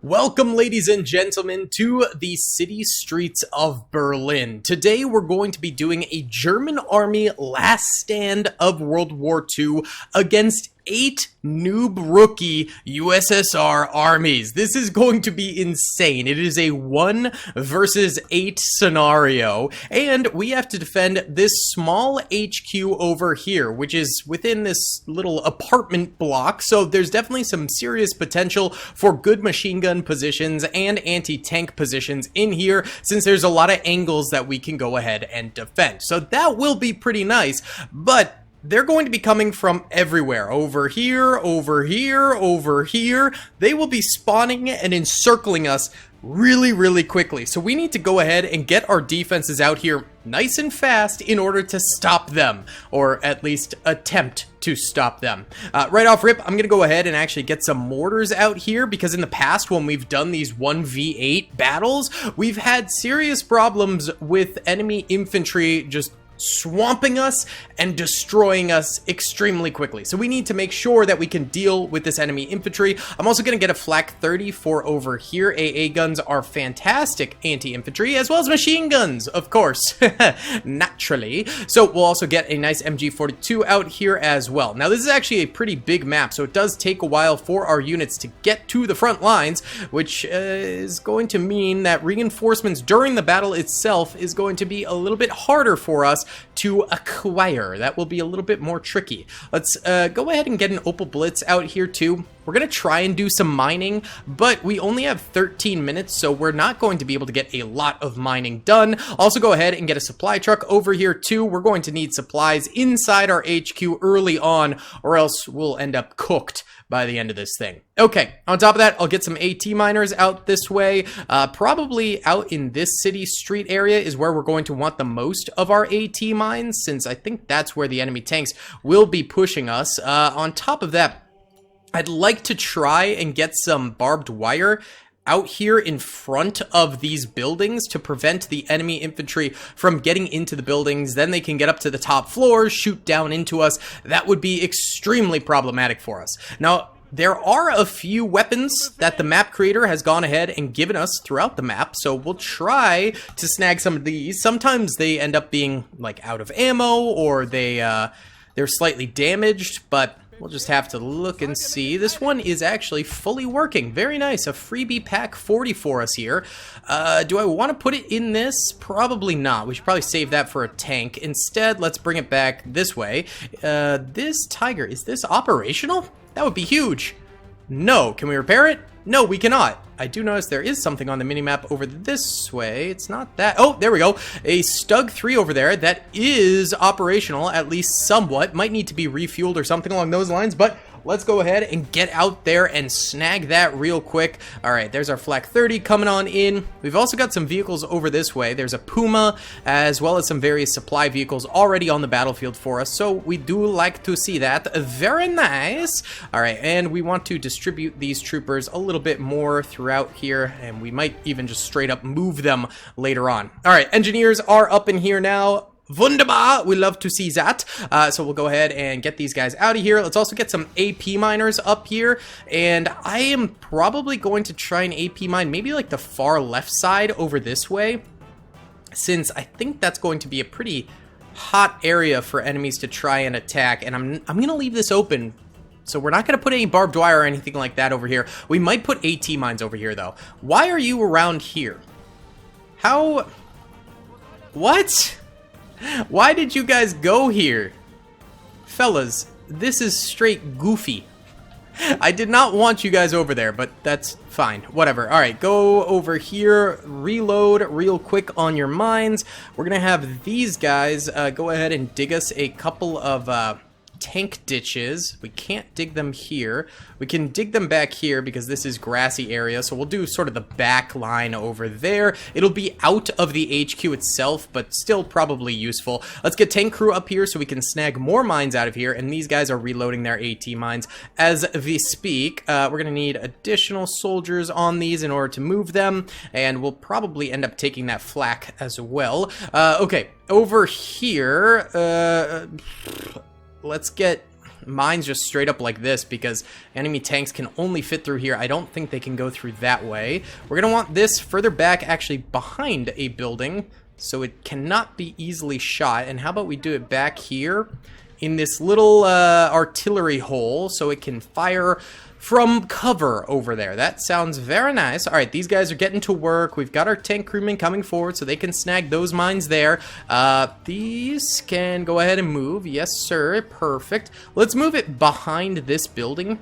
Welcome, ladies and gentlemen, to the city streets of Berlin. Today, we're going to be doing a German army last stand of World War II against 8 noob rookie USSR armies. This is going to be insane. It is a 1 versus 8 scenario, and we have to defend this small HQ over here, which is within this little apartment block, so there's definitely some serious potential for good machine gun positions and anti-tank positions in here, since there's a lot of angles that we can go ahead and defend. So that will be pretty nice, but they're going to be coming from everywhere. Over here, over here, over here. They will be spawning and encircling us really quickly. So we need to go ahead and get our defenses out here nice and fast in order to stop them, or at least attempt to stop them. Right off rip, I'm gonna go ahead and actually get some mortars out here, because in the past when we've done these 1v8 battles, we've had serious problems with enemy infantry just swamping us and destroying us extremely quickly. So we need to make sure that we can deal with this enemy infantry. I'm also going to get a flak 30 for over here. AA guns are fantastic anti-infantry, as well as machine guns, of course, naturally. So we'll also get a nice MG42 out here as well. Now this is actually a pretty big map, so it does take a while for our units to get to the front lines, which is going to mean that reinforcements during the battle itself is going to be a little bit harder for us to acquire. That will be a little bit more tricky. Let's go ahead and get an Opal Blitz out here too. We're going to try and do some mining, but we only have 13 minutes, so we're not going to be able to get a lot of mining done. Also go ahead and get a supply truck over here too. We're going to need supplies inside our HQ early on, or else we'll end up cooked by the end of this thing. Okay, on top of that, I'll get some AT miners out this way. Probably out in this city street area is where we're going to want the most of our AT mines, since I think that's where the enemy tanks will be pushing us. On top of that, I'd like to try and get some barbed wire out here in front of these buildings to prevent the enemy infantry from getting into the buildings. Then they can get up to the top floors, shoot down into us. That would be extremely problematic for us. Now, there are a few weapons that the map creator has gone ahead and given us throughout the map, so we'll try to snag some of these. Sometimes they end up being like out of ammo, or they're slightly damaged, but we'll just have to look and see. This one is actually fully working. Very nice. A freebie pack 40 for us here. Do I want to put it in this? Probably not. We should probably save that for a tank. Instead, let's bring it back this way. This Tiger, is this operational? That would be huge. No. Can we repair it? No, we cannot. I do notice there is something on the minimap over this way. It's not that. Oh, there we go. A Stug 3 over there that is operational, at least somewhat. Might need to be refueled or something along those lines, but let's go ahead and get out there and snag that real quick. All right, there's our flak 30 coming on in. We've also got some vehicles over this way. There's a Puma, as well as some various supply vehicles already on the battlefield for us, so we do like to see that. Very nice. All right, and we want to distribute these troopers a little bit more throughout here, and we might even just straight up move them later on. All right, engineers are up in here now. Wunderbar, we love to see that. So we'll go ahead and get these guys out of here. Let's also get some AP miners up here, and I am probably going to try an AP mine, maybe like the far left side over this way, since I think that's going to be a pretty hot area for enemies to try and attack, and I'm gonna leave this open. So we're not going to put any barbed wire or anything like that over here. We might put AT mines over here, though. Why are you around here? How? What? Why did you guys go here? Fellas, this is straight goofy. I did not want you guys over there, but that's fine. Whatever. All right, go over here, reload real quick on your mines. We're going to have these guys go ahead and dig us a couple of tank ditches. We can't dig them here. We can dig them back here because this is grassy area, so we'll do sort of the back line over there. It'll be out of the HQ itself, but still probably useful. Let's get tank crew up here so we can snag more mines out of here, and these guys are reloading their AT mines as we speak. We're gonna need additional soldiers on these in order to move them, and we'll probably end up taking that flak as well. Okay, over here, let's get mines just straight up like this because enemy tanks can only fit through here. I don't think they can go through that way. We're going to want this further back, actually behind a building, so it cannot be easily shot. And how about we do it back here in this little artillery hole so it can fire from cover over there. That sounds very nice. All right, these guys are getting to work. We've got our tank crewmen coming forward so they can snag those mines there. These can go ahead and move. Yes, sir. Perfect. Let's move it behind this building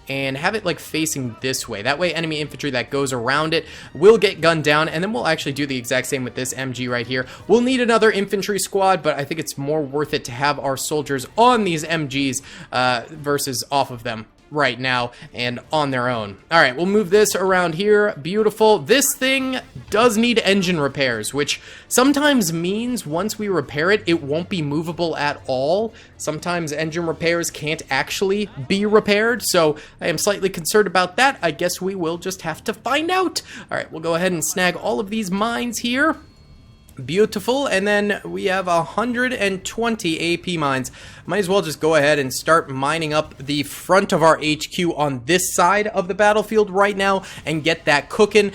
and have it like facing this way. That way enemy infantry that goes around it will get gunned down, and then we'll actually do the exact same with this MG right here. We'll need another infantry squad, but I think it's more worth it to have our soldiers on these MGs versus off of them right now and on their own. All right, we'll move this around here. Beautiful. This thing does need engine repairs, which sometimes means once we repair it, it won't be movable at all. Sometimes engine repairs can't actually be repaired, so I am slightly concerned about that. I guess we will just have to find out. All right, we'll go ahead and snag all of these mines here. Beautiful. And then we have 120 AP mines. Might as well just go ahead and start mining up the front of our HQ on this side of the battlefield right now and get that cooking.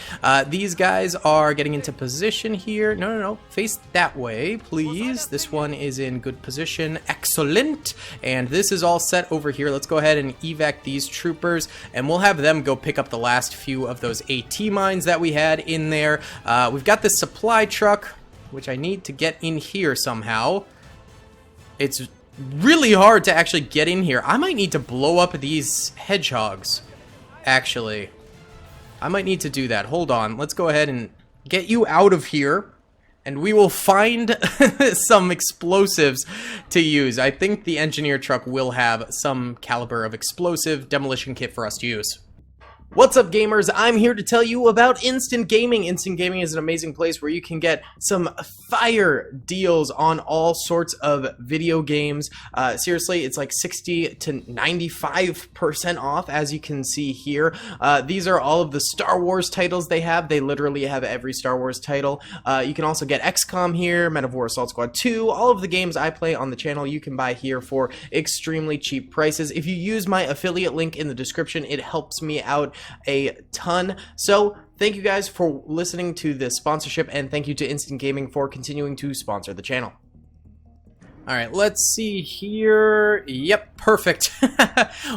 These guys are getting into position here. No. Face that way, please. This one is in good position. Excellent. And this is all set over here. Let's go ahead and evac these troopers, and we'll have them go pick up the last few of those AT mines that we had in there. We've got this supply truck, which I need to get in here somehow. It's really hard to actually get in here. I might need to blow up these hedgehogs, actually. I might need to do that. Hold on. Let's go ahead and get you out of here, and we will find some explosives to use. I think the engineer truck will have some caliber of explosive demolition kit for us to use. What's up, gamers? I'm here to tell you about Instant Gaming. Instant Gaming is an amazing place where you can get some fire deals on all sorts of video games. Seriously, it's like 60 to 95% off, as you can see here. These are all of the Star Wars titles they have. They literally have every Star Wars title. You can also get XCOM here, Men of War Assault Squad 2. All of the games I play on the channel you can buy here for extremely cheap prices. If you use my affiliate link in the description, it helps me out a ton. So thank you guys for listening to this sponsorship, and thank you to Instant Gaming for continuing to sponsor the channel. Alright, let's see here. Yep, perfect.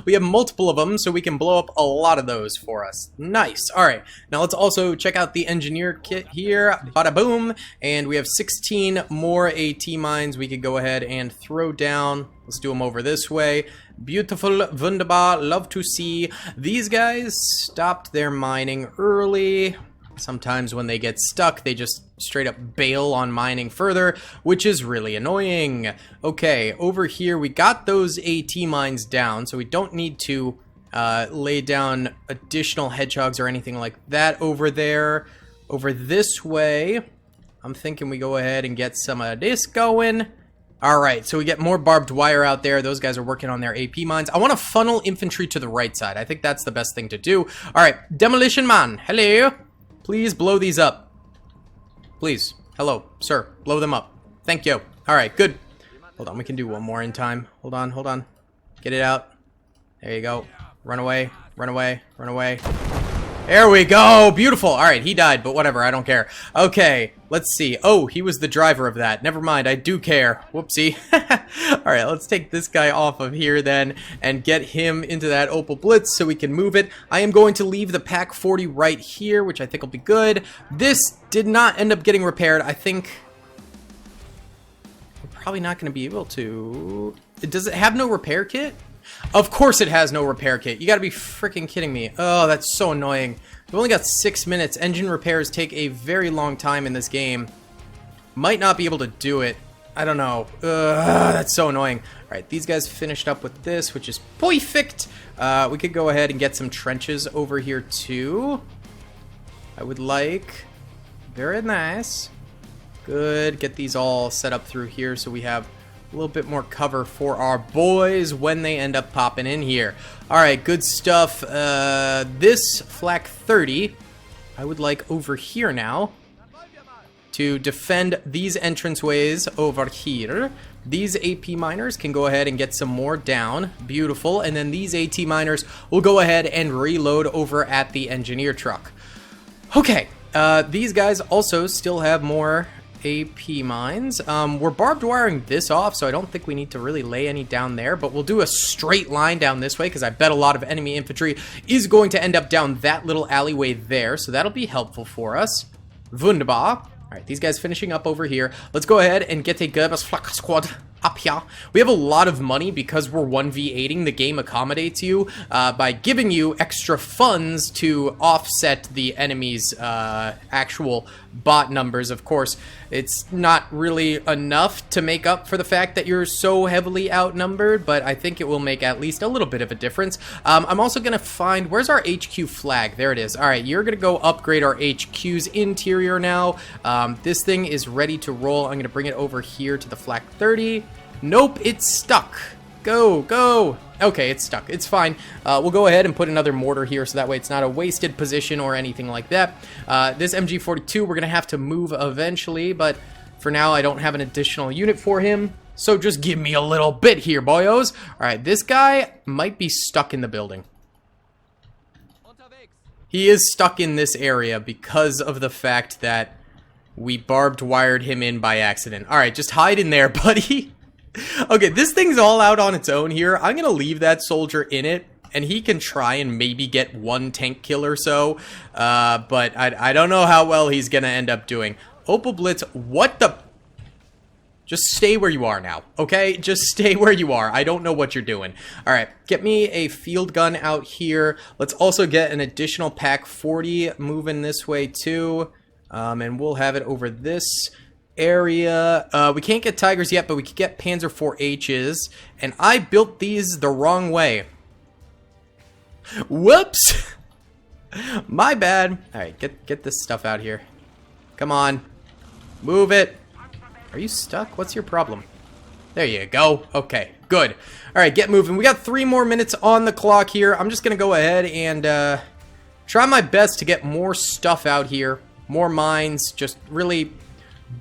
We have multiple of them, so we can blow up a lot of those for us. Nice. Alright, now let's also check out the engineer kit here. Bada boom. And we have 16 more AT mines we could go ahead and throw down. Let's do them over this way. Beautiful, wunderbar, love to see. These guys stopped their mining early. Sometimes when they get stuck, they just straight up bail on mining further, which is really annoying. Okay, over here, we got those AT mines down, so we don't need to lay down additional hedgehogs or anything like that over there. Over this way, I'm thinking we go ahead and get some of this going. Alright, so we get more barbed wire out there. Those guys are working on their AP mines. I want to funnel infantry to the right side. I think that's the best thing to do. Alright, demolition man, hello. Please blow these up. Please. Hello, sir. Blow them up. Thank you. Alright, good. Hold on, we can do one more in time. Hold on. Get it out. There you go. Run away. There we go. Beautiful. Alright, he died, but whatever. I don't care. Okay, let's see. Oh, he was the driver of that. Never mind. I do care. Whoopsie. Alright, let's take this guy off of here then and get him into that Opal Blitz so we can move it. I am going to leave the Pack 40 right here, which I think will be good. This did not end up getting repaired. I think we're probably not going to be able to. Does it have no repair kit? Of course it has no repair kit. You gotta be freaking kidding me. Oh, that's so annoying. We've only got 6 minutes. Engine repairs take a very long time in this game. Might not be able to do it. I don't know. That's so annoying. Alright, these guys finished up with this, which is perfect. We could go ahead and get some trenches over here too. I would like. Very nice. Good. Get these all set up through here so we have a little bit more cover for our boys when they end up popping in here. Alright, good stuff. This Flak 30, I would like over here now to defend these entranceways over here. These AP miners can go ahead and get some more down. Beautiful. And then these AT miners will go ahead and reload over at the engineer truck. Okay. These guys also still have more AP mines. We're barbed wiring this off, so I don't think we need to really lay any down there, but we'll do a straight line down this way because I bet a lot of enemy infantry is going to end up down that little alleyway there, so that'll be helpful for us. Wunderbar. Alright, these guys finishing up over here. Let's go ahead and get a Gerbers Flak squad up here. We have a lot of money because we're 1v8ing. The game accommodates you by giving you extra funds to offset the enemy's actual bot numbers. Of course, it's not really enough to make up for the fact that you're so heavily outnumbered, but I think it will make at least a little bit of a difference. I'm also going to find, where's our HQ flag? There it is. All right, you're going to go upgrade our HQ's interior now. This thing is ready to roll. I'm going to bring it over here to the flag 30. Nope, it's stuck. Go, go. Okay, it's stuck. It's fine. We'll go ahead and put another mortar here so that way it's not a wasted position or anything like that. This MG42 we're going to have to move eventually, but for now I don't have an additional unit for him. So just give me a little bit here, boyos. Alright, this guy might be stuck in the building. He is stuck in this area because of the fact that we barbed wired him in by accident. Alright, just hide in there, buddy. Okay, this thing's all out on its own here. I'm gonna leave that soldier in it, and he can try and maybe get one tank kill or so, but I don't know how well he's gonna end up doing. Opal Blitz, what the... Just stay where you are now, okay? Just stay where you are. I don't know what you're doing. Alright, get me a field gun out here. Let's also get an additional pack 40 moving this way too, and we'll have it over this area. We can't get Tigers yet, but we can get Panzer IV-H's, and I built these the wrong way. Whoops! My bad. Alright, get this stuff out here. Come on. Move it. Are you stuck? What's your problem? There you go. Okay, good. Alright, get moving. We got 3 more minutes on the clock here. I'm just gonna go ahead and try my best to get more stuff out here. More mines. Just really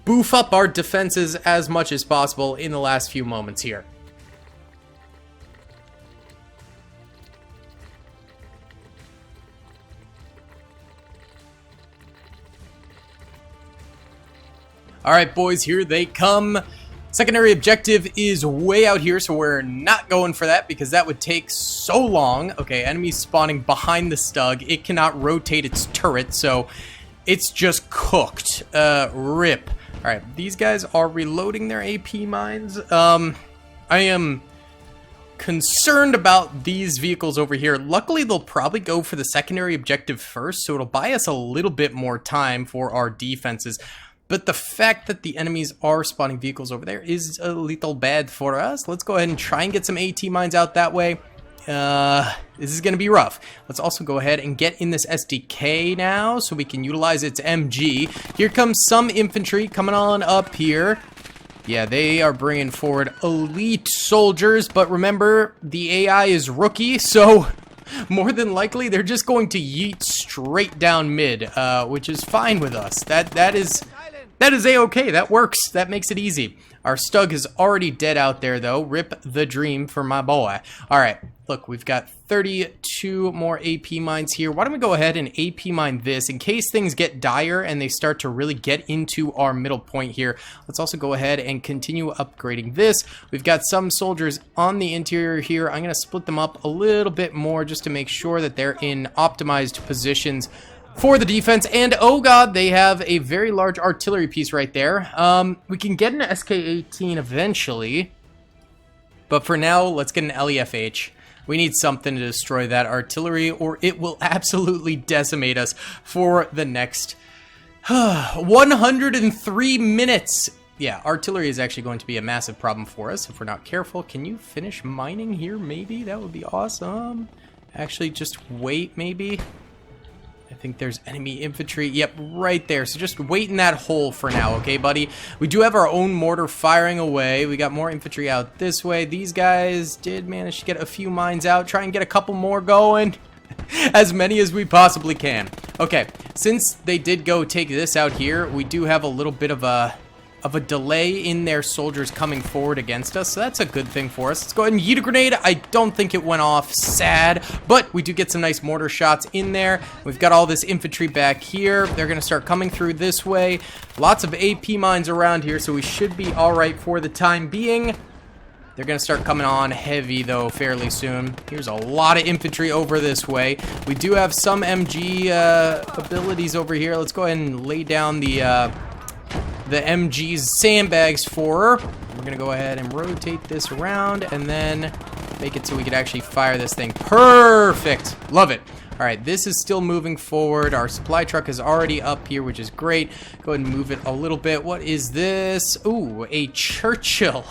boof up our defenses as much as possible in the last few moments here. Alright boys, here they come. Secondary objective is way out here, so we're not going for that because that would take so long. Okay, enemy spawning behind the Stug. It cannot rotate its turret, so it's just cooked. Rip. Alright, these guys are reloading their AP mines. I am concerned about these vehicles over here. Luckily, they'll probably go for the secondary objective first, so it'll buy us a little bit more time for our defenses. But the fact that the enemies are spawning vehicles over there is a little bad for us. Let's go ahead and try and get some AT mines out that way. This is going to be rough. Let's also go ahead and get in this SDK now so we can utilize its MG. Here comes some infantry coming on up here. Yeah, they are bringing forward elite soldiers, but remember, the AI is rookie, so more than likely they're just going to yeet straight down mid, which is fine with us. That is A-okay. That works. That makes it easy. Our Stug is already dead out there, though. Rip the dream for my boy. Alright, look, we've got 32 more AP mines here. Why don't we go ahead and AP mine this in case things get dire and they start to really get into our middle point here. Let's also go ahead and continue upgrading this. We've got some soldiers on the interior here. I'm going to split them up a little bit more just to make sure that they're in optimized positions for the defense. And oh god, they have a very large artillery piece right there. We can get an SK-18 eventually, but for now, let's get an LEFH. We need something to destroy that artillery, or it will absolutely decimate us for the next 103 minutes. Yeah, artillery is actually going to be a massive problem for us if we're not careful. Can you finish mining here, maybe? That would be awesome. Actually, just wait, maybe. I think there's enemy infantry. Yep, right there. So just wait in that hole for now, okay, buddy? We do have our own mortar firing away. We got more infantry out this way. These guys did manage to get a few mines out. Try and get a couple more going. As many as we possibly can. Okay, since they did go take this out here, we do have a little bit of a of a delay in their soldiers coming forward against us, so that's a good thing for us. Let's go ahead and yeet a grenade. I don't think it went off, sad, but we do get some nice mortar shots in there. We've got all this infantry back here. They're going to start coming through this way. Lots of AP mines around here, so we should be all right for the time being. They're going to start coming on heavy, though, fairly soon. Here's a lot of infantry over this way. We do have some MG abilities over here. Let's go ahead and lay down the MG's sandbags for her. We're going to go ahead and rotate this around and then make it so we could actually fire this thing. Perfect. Love it. All right, this is still moving forward. Our supply truck is already up here, which is great. Go ahead and move it a little bit. What is this? Ooh, a Churchill.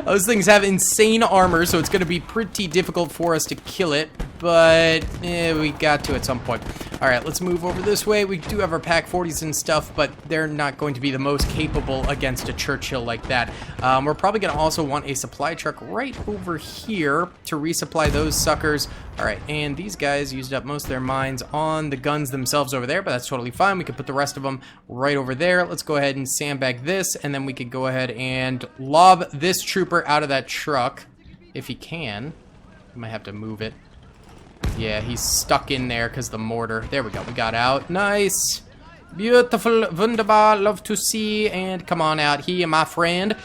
Those things have insane armor, so it's going to be pretty difficult for us to kill it, but we got to at some point. All right, let's move over this way. We do have our Pack 40s and stuff, but they're not going to be the most capable against a Churchill like that. We're probably going to also want a supply truck right over here to resupply those suckers. All right, and these guys used up most of their mines on the guns themselves over there, but that's totally fine. We could put the rest of them right over there. Let's go ahead and sandbag this, and then we could go ahead and lob this trooper out of that truck if he can. We might have to move it. Yeah, he's stuck in there because the mortar. There we go. We got out. Nice. Beautiful. Wunderbar. Love to see. And come on out here, my friend.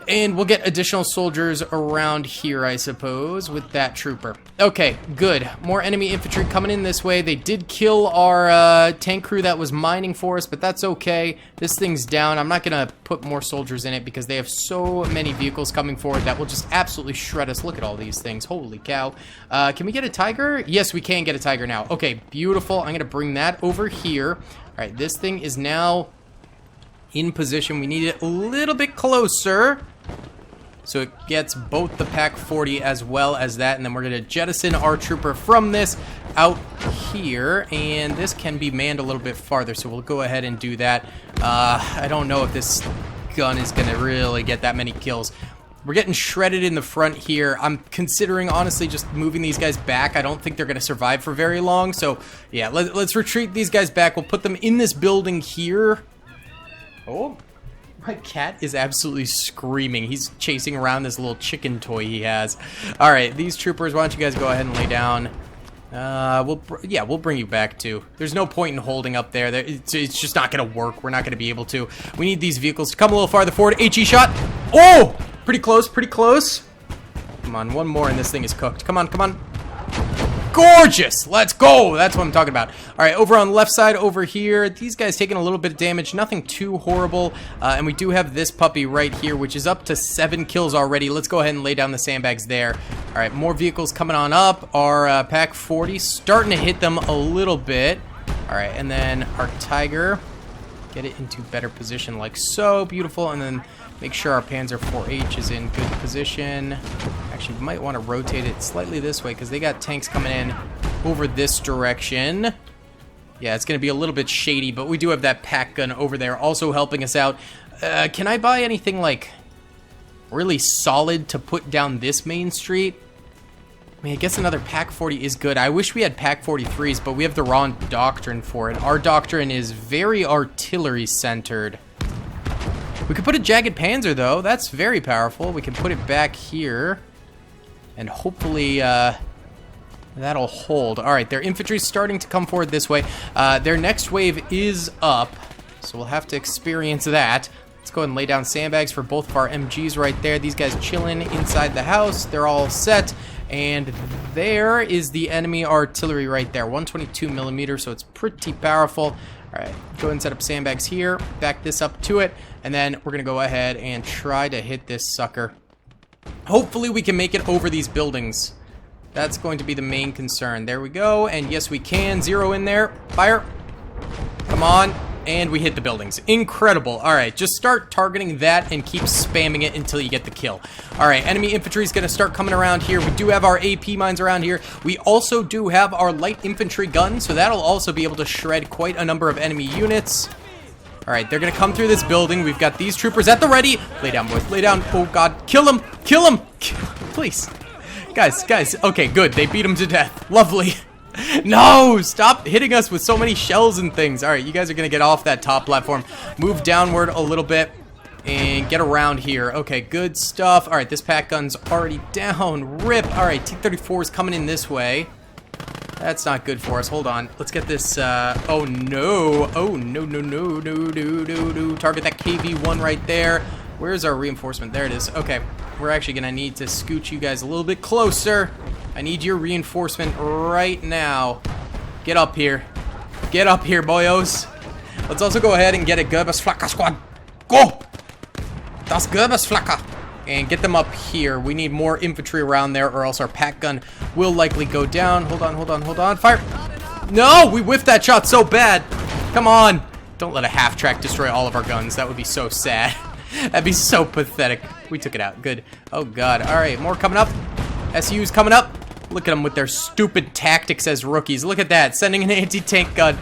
And we'll get additional soldiers around here, I suppose, with that trooper. Okay, good. More enemy infantry coming in this way. They did kill our tank crew that was mining for us, but that's okay. This thing's down. I'm not going to put more soldiers in it because they have so many vehicles coming forward that will just absolutely shred us. Look at all these things. Holy cow. Can we get a Tiger? Yes, we can get a Tiger now. Okay, beautiful. I'm going to bring that over here. All right, this thing is now in position. We need it a little bit closer, so it gets both the Pack 40 as well as that, and then we're going to jettison our trooper from this out here, and this can be manned a little bit farther, so we'll go ahead and do that. I don't know if this gun is going to really get that many kills. We're getting shredded in the front here. I'm considering, honestly, just moving these guys back. I don't think they're going to survive for very long, so yeah, let's retreat these guys back. We'll put them in this building here. Oh, my cat is absolutely screaming. He's chasing around this little chicken toy he has. All right, these troopers, why don't you guys go ahead and lay down? We'll bring you back too. There's no point in holding up there. It's just not going to work. We're not going to be able to. We need these vehicles to come a little farther forward. HE shot. Oh, pretty close, pretty close. Come on, one more and this thing is cooked. Come on, come on. Gorgeous! Let's go! That's what I'm talking about. Alright, over on the left side over here, these guys taking a little bit of damage, nothing too horrible. And we do have this puppy right here, which is up to 7 kills already. Let's go ahead and lay down the sandbags there. Alright, more vehicles coming on up. Our Pack 40 starting to hit them a little bit. Alright, and then our Tiger, get it into better position like so. Beautiful. And then make sure our Panzer 4H is in good position. Actually, we might want to rotate it slightly this way because they got tanks coming in over this direction. Yeah, it's going to be a little bit shady, but we do have that pack gun over there also helping us out. Can I buy anything, like, really solid to put down this main street? I mean, I guess another Pack 40 is good. I wish we had Pack 43s, but we have the wrong doctrine for it. Our doctrine is very artillery-centered. We could put a Jagged Panzer, though. That's very powerful. We can put it back here. And hopefully, that'll hold. All right, their infantry's starting to come forward this way. Their next wave is up, so we'll have to experience that. Let's go ahead and lay down sandbags for both of our MGs right there. These guys chilling inside the house. They're all set. And there is the enemy artillery right there. 122 millimeters, so it's pretty powerful. All right, go ahead and set up sandbags here. Back this up to it. And then we're going to go ahead and try to hit this sucker. Hopefully we can make it over these buildings. That's going to be the main concern. There we go. And yes, we can. Zero in there. Fire. Come on. And we hit the buildings. Incredible. All right, just start targeting that and keep spamming it until you get the kill. All right, enemy infantry is going to start coming around here. We do have our AP mines around here. We also do have our light infantry gun, so that'll also be able to shred quite a number of enemy units. All right, they're going to come through this building. We've got these troopers at the ready. Lay down, boys. Lay down. Oh, God. Kill him. Kill him. Please. Guys. Okay, good. They beat him to death. Lovely. No! Stop hitting us with so many shells and things. All right, you guys are going to get off that top platform. Move downward a little bit. and get around here. Okay, good stuff. All right, this pack gun's already down. Rip. All right, T-34 is coming in this way. That's not good for us. Hold on. Let's get this, oh no. Oh, no. Target that KV-1 right there. Where's our reinforcement? There it is. Okay, we're actually gonna need to scoot you guys a little bit closer. I need your reinforcement right now. Get up here. Get up here, boyos. Let's also go ahead and get a Gerbesflacker squad. Go! Das Gerbesflacker. And get them up here. We need more infantry around there or else our pack gun will likely go down. Hold on. Fire. No, we whiffed that shot so bad. Come on. Don't let a half-track destroy all of our guns. That would be so sad. That'd be so pathetic. We took it out. Good. Oh, God. All right, more coming up. SU's coming up. Look at them with their stupid tactics as rookies. Look at that. Sending an anti-tank gun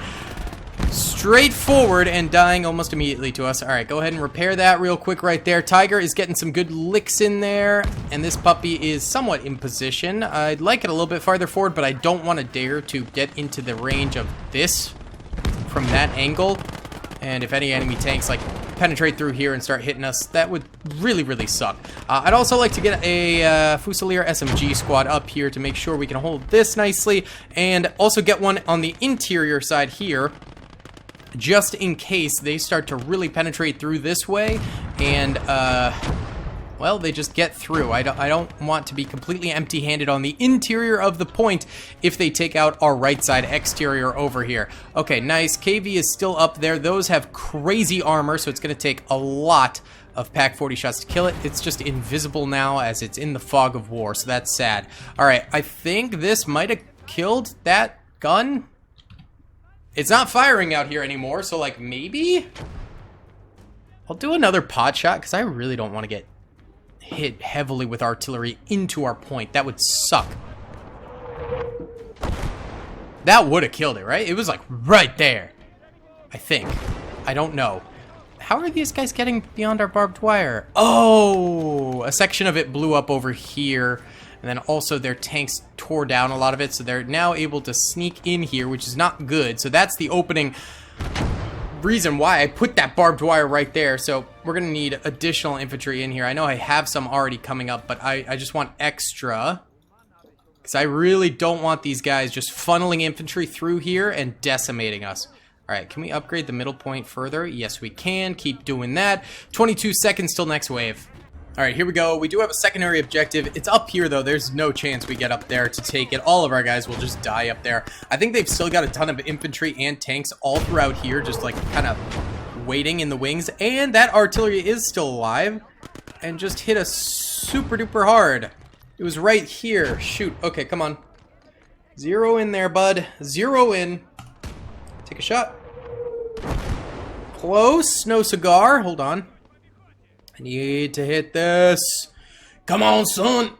straight forward and dying almost immediately to us. All right, go ahead and repair that real quick right there. Tiger is getting some good licks in there, and this puppy is somewhat in position. I'd like it a little bit farther forward, but I don't want to dare to get into the range of this from that angle. And if any enemy tanks like penetrate through here and start hitting us, that would really suck. I'd also like to get a Fusilier SMG squad up here to make sure we can hold this nicely, and also get one on the interior side here, just in case they start to really penetrate through this way, and well, they just get through. I don't want to be completely empty-handed on the interior of the point if they take out our right side exterior over here. Okay, nice. KV is still up there. Those have crazy armor, so it's going to take a lot of Pack 40 shots to kill it. It's just invisible now as it's in the fog of war, so that's sad. All right, I think this might have killed that gun. It's not firing out here anymore, so like maybe I'll do another pot shot because I really don't want to get hit heavily with artillery into our point. That would suck. That would have killed it, right? It was like right there, I think. I don't know. How are these guys getting beyond our barbed wire? Oh, a section of it blew up over here. And then also their tanks tore down a lot of it, so they're now able to sneak in here, which is not good. So that's the opening reason why I put that barbed wire right there. So we're going to need additional infantry in here. I know I have some already coming up, but I just want extra, because I really don't want these guys just funneling infantry through here and decimating us. All right, can we upgrade the middle point further? Yes, we can. Keep doing that. 22 seconds till next wave. All right, here we go. We do have a secondary objective. It's up here, though. There's no chance we get up there to take it. All of our guys will just die up there. I think they've still got a ton of infantry and tanks all throughout here, just like kind of waiting in the wings. And that artillery is still alive and just hit us super duper hard. It was right here. Shoot. Okay, come on. Zero in there, bud. Zero in. Take a shot. Close. No cigar. Hold on. I need to hit this. Come on, son.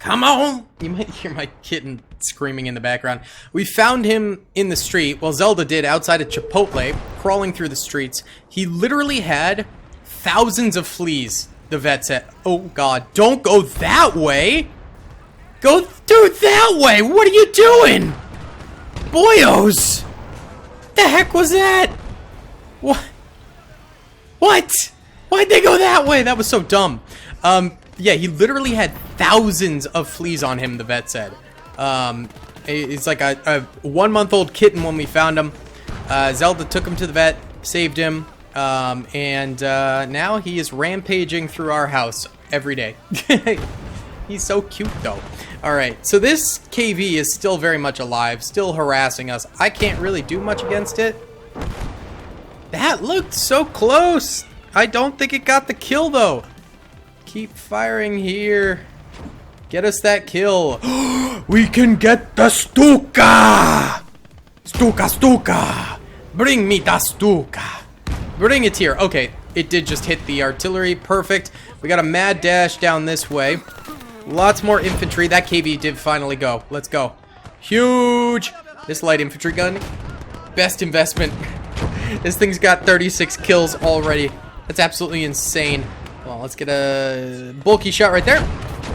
Come on. You might hear my kitten screaming in the background. We found him in the street. Well, Zelda did outside of Chipotle, crawling through the streets. He literally had thousands of fleas, the vet said. Oh, God. Don't go that way. Go through that way. What are you doing? Boyos. The heck was that? What? What? Why'd they go that way? That was so dumb. Yeah, he literally had thousands of fleas on him, the vet said. It's like a 1-month-old kitten when we found him. Zelda took him to the vet, saved him, and now he is rampaging through our house every day. He's so cute, though. All right, so this KV is still very much alive, still harassing us. I can't really do much against it. That looked so close. I don't think it got the kill, though. Keep firing here. Get us that kill. We can get the Stuka! Stuka! Bring me the Stuka! Bring it here. Okay, it did just hit the artillery. Perfect. We got a mad dash down this way. Lots more infantry. That KV did finally go. Let's go. Huge! This light infantry gun. Best investment. This thing's got 36 kills already. That's absolutely insane. Well, let's get a bulky shot right there.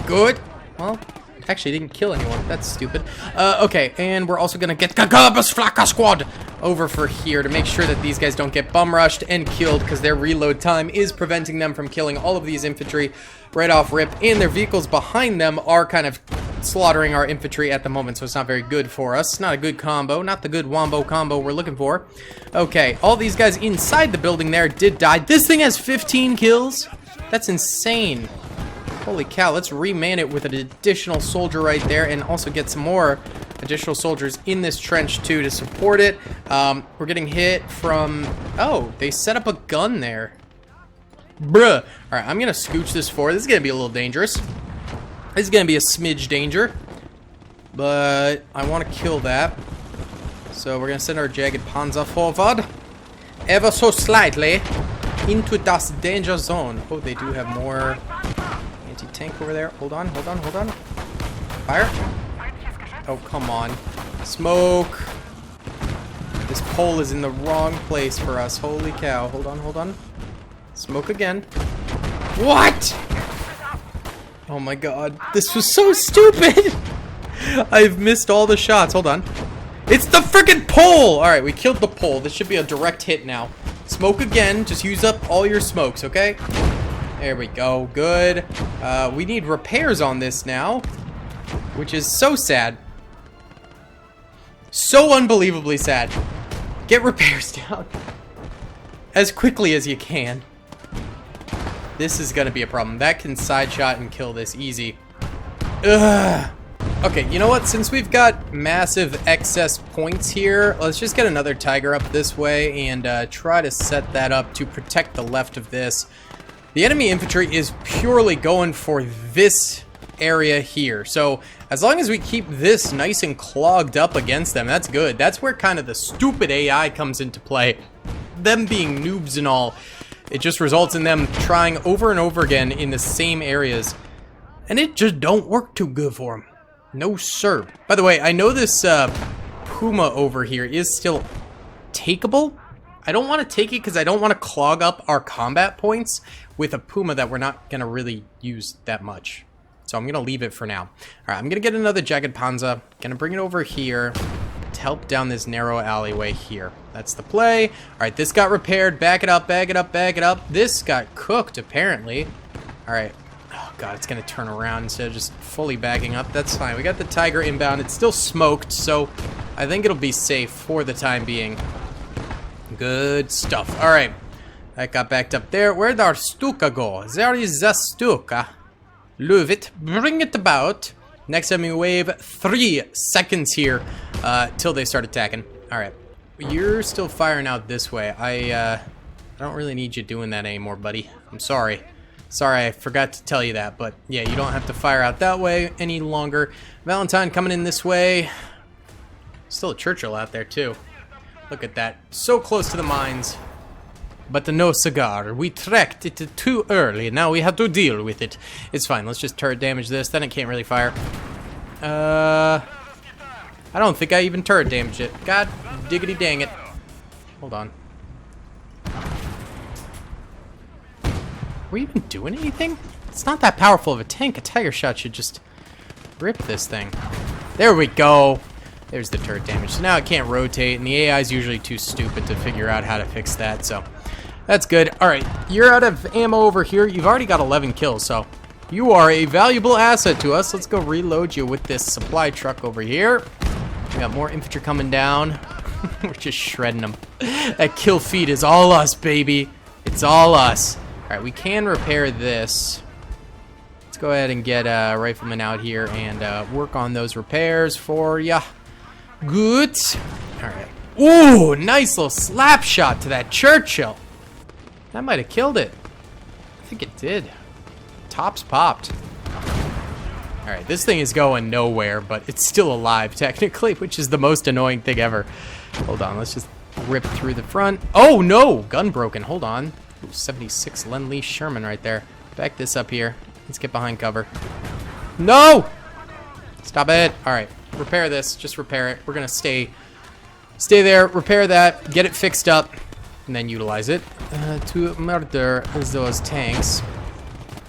Good. Well, actually didn't kill anyone. That's stupid. Okay, and we're also gonna get Gerbesflacker squad. over for here to make sure that these guys don't get bum rushed and killed, because their reload time is preventing them from killing all of these infantry right off rip, and their vehicles behind them are kind of slaughtering our infantry at the moment, so it's not very good for us. Not a good combo, not the good wombo combo we're looking for. Okay, all these guys inside the building there did die. This thing has 15 kills? That's insane. Holy cow, let's reman it with an additional soldier right there, and also get some more additional soldiers in this trench too to support it. We're getting hit from... Oh, they set up a gun there. Bruh. Alright, I'm gonna scooch this forward. This is gonna be a little dangerous. This is gonna be a smidge danger. But I want to kill that. So we're gonna send our jagged panzer forward. Ever so slightly. Into this danger zone. Oh, they do have more anti-tank over there. Hold on, hold on, hold on. Fire. Oh, come on. Smoke. This pole is in the wrong place for us. Holy cow. Hold on, hold on. Smoke again. What? Oh my god. This was so stupid. I've missed all the shots. Hold on. It's the freaking pole. Alright, we killed the pole. This should be a direct hit now. Smoke again. Just use up all your smokes, okay? There we go. Good. We need repairs on this now, which is so sad. So unbelievably sad. Get repairs down as quickly as you can. This is gonna be a problem. That can side shot and kill this easy. Ugh. Okay, you know what? Since we've got massive excess points here, let's just get another Tiger up this way and try to set that up to protect the left of this. The enemy infantry is purely going for this area here. So as long as we keep this nice and clogged up against them, that's good. That's where kind of the stupid AI comes into play. Them being noobs and all. It just results in them trying over and over again in the same areas. And it just don't work too good for them. No, sir. By the way, I know this Puma over here is still takeable. I don't want to take it because I don't want to clog up our combat points with a Puma that we're not going to really use that much. So I'm going to leave it for now. Alright, I'm going to get another Jagged Panzer. Going to bring it over here to help down this narrow alleyway here. That's the play. Alright, this got repaired. Back it up, back it up, back it up. This got cooked, apparently. Alright. Oh, God, it's going to turn around instead of just fully backing up. That's fine. We got the Tiger inbound. It's still smoked, so I think it'll be safe for the time being. Good stuff. Alright. That got backed up there. Where'd our Stuka go? There is the Stuka. Move it. Bring it about. Next enemy wave. 3 seconds here till they start attacking. Alright. You're still firing out this way. I don't really need you doing that anymore, buddy. I'm sorry. Sorry, I forgot to tell you that. But yeah, you don't have to fire out that way any longer. Valentine coming in this way. Still a Churchill out there, too. Look at that. So close to the mines. But no cigar. We tracked it too early. Now we have to deal with it. It's fine. Let's just turret damage this. Then it can't really fire. I don't think I even turret damaged it. God diggity dang it. Hold on. Were you even doing anything? It's not that powerful of a tank. A Tiger shot should just rip this thing. There we go. There's the turret damage. So now it can't rotate, and the AI is usually too stupid to figure out how to fix that, so that's good. Alright, you're out of ammo over here. You've already got 11 kills, so you are a valuable asset to us. Let's go reload you with this supply truck over here. We got more infantry coming down. We're just shredding them. That kill feed is all us, baby. It's all us. Alright, we can repair this. Let's go ahead and get a rifleman out here and work on those repairs for ya. Good. Alright. Ooh, nice little slap shot to that Churchill. That might have killed it. I think it did. Tops popped. Alright, this thing is going nowhere, but it's still alive, technically, which is the most annoying thing ever. Hold on, let's just rip through the front. Oh, no! Gun broken. Hold on. Ooh, 76 Lend-Lease Sherman right there. Back this up here. Let's get behind cover. No! Stop it. Alright. Repair this. Just repair it. We're gonna stay there, repair that, get it fixed up, and then utilize it to murder those tanks.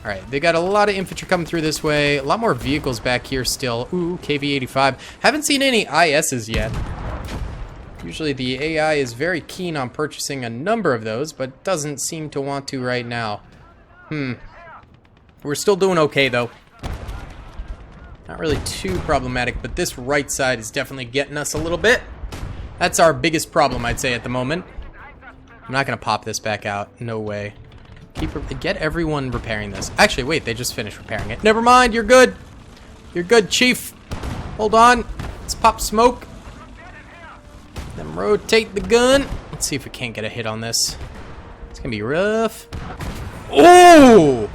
Alright, they got a lot of infantry coming through this way. A lot more vehicles back here still. Ooh, KV-85. Haven't seen any ISs yet. Usually the AI is very keen on purchasing a number of those, but doesn't seem to want to right now. We're still doing okay, though. Not really too problematic, but this right side is definitely getting us a little bit. That's our biggest problem, I'd say, at the moment. I'm not going to pop this back out. No way. Get everyone repairing this. Actually, wait, they just finished repairing it. Never mind, you're good. You're good, Chief. Hold on. Let's pop smoke. Then rotate the gun. Let's see if we can't get a hit on this. It's going to be rough. Oh!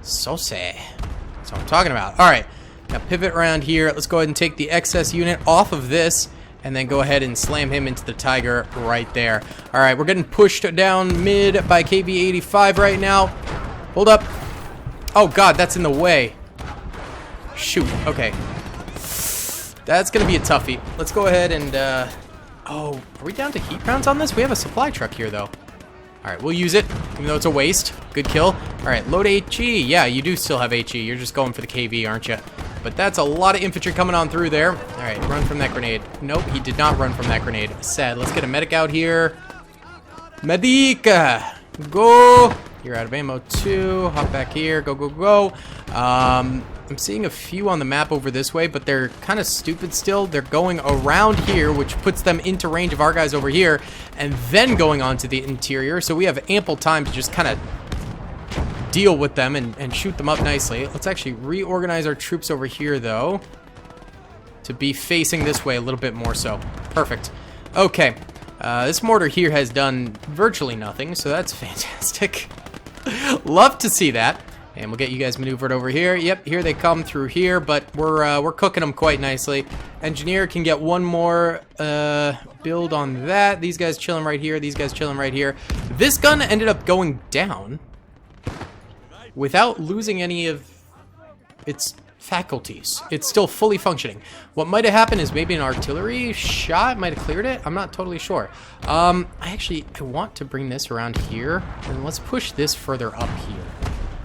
So sad. That's what I'm talking about. All right. Now pivot around here. Let's go ahead and take the excess unit off of this and then go ahead and slam him into the Tiger right there. All right, we're getting pushed down mid by KV-85 right now. Hold up. Oh, God, that's in the way. Shoot. Okay. That's going to be a toughie. Let's go ahead and... oh, are we down to heat rounds on this? We have a supply truck here, though. All right, we'll use it, even though it's a waste. Good kill. All right, load HE. Yeah, you do still have HE. You're just going for the KV, aren't you? But that's a lot of infantry coming on through there. All right, run from that grenade. Nope, he did not run from that grenade. Sad. Let's get a medic out here. Medic! Go! You're out of ammo, too. Hop back here. Go, go, go. I'm seeing a few on the map over this way, but they're kind of stupid still. They're going around here, which puts them into range of our guys over here, and then going on to the interior. So we have ample time to just kind of deal with them and shoot them up nicely. Let's actually reorganize our troops over here, though, to be facing this way a little bit more so. Perfect. Okay. This mortar here has done virtually nothing, so that's fantastic. Love to see that. And we'll get you guys maneuvered over here. Yep, here they come through here, but we're cooking them quite nicely. Engineer can get one more build on that. These guys chilling right here. These guys chilling right here. This gun ended up going down without losing any of its faculties. It's still fully functioning. What might have happened is maybe an artillery shot might have cleared it. I'm not totally sure. I want to bring this around here, and let's push this further up here.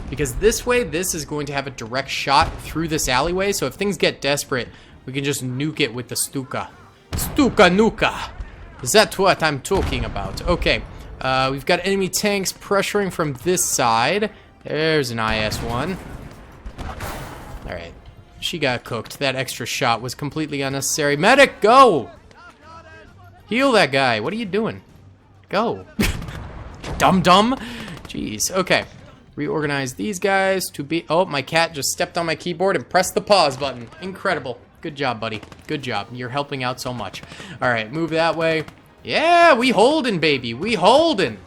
Because this way, this is going to have a direct shot through this alleyway, so if things get desperate, we can just nuke it with the Stuka. Stuka nuka! Is that what I'm talking about? Okay, we've got enemy tanks pressuring from this side. There's an IS-1. Alright, she got cooked. That extra shot was completely unnecessary. Medic, go! Heal that guy. What are you doing? Go. Dum-dum. Jeez, okay. Reorganize these guys to be... Oh, my cat just stepped on my keyboard and pressed the pause button. Incredible. Good job, buddy. Good job. You're helping out so much. All right, move that way. Yeah, we holding, baby. We holding.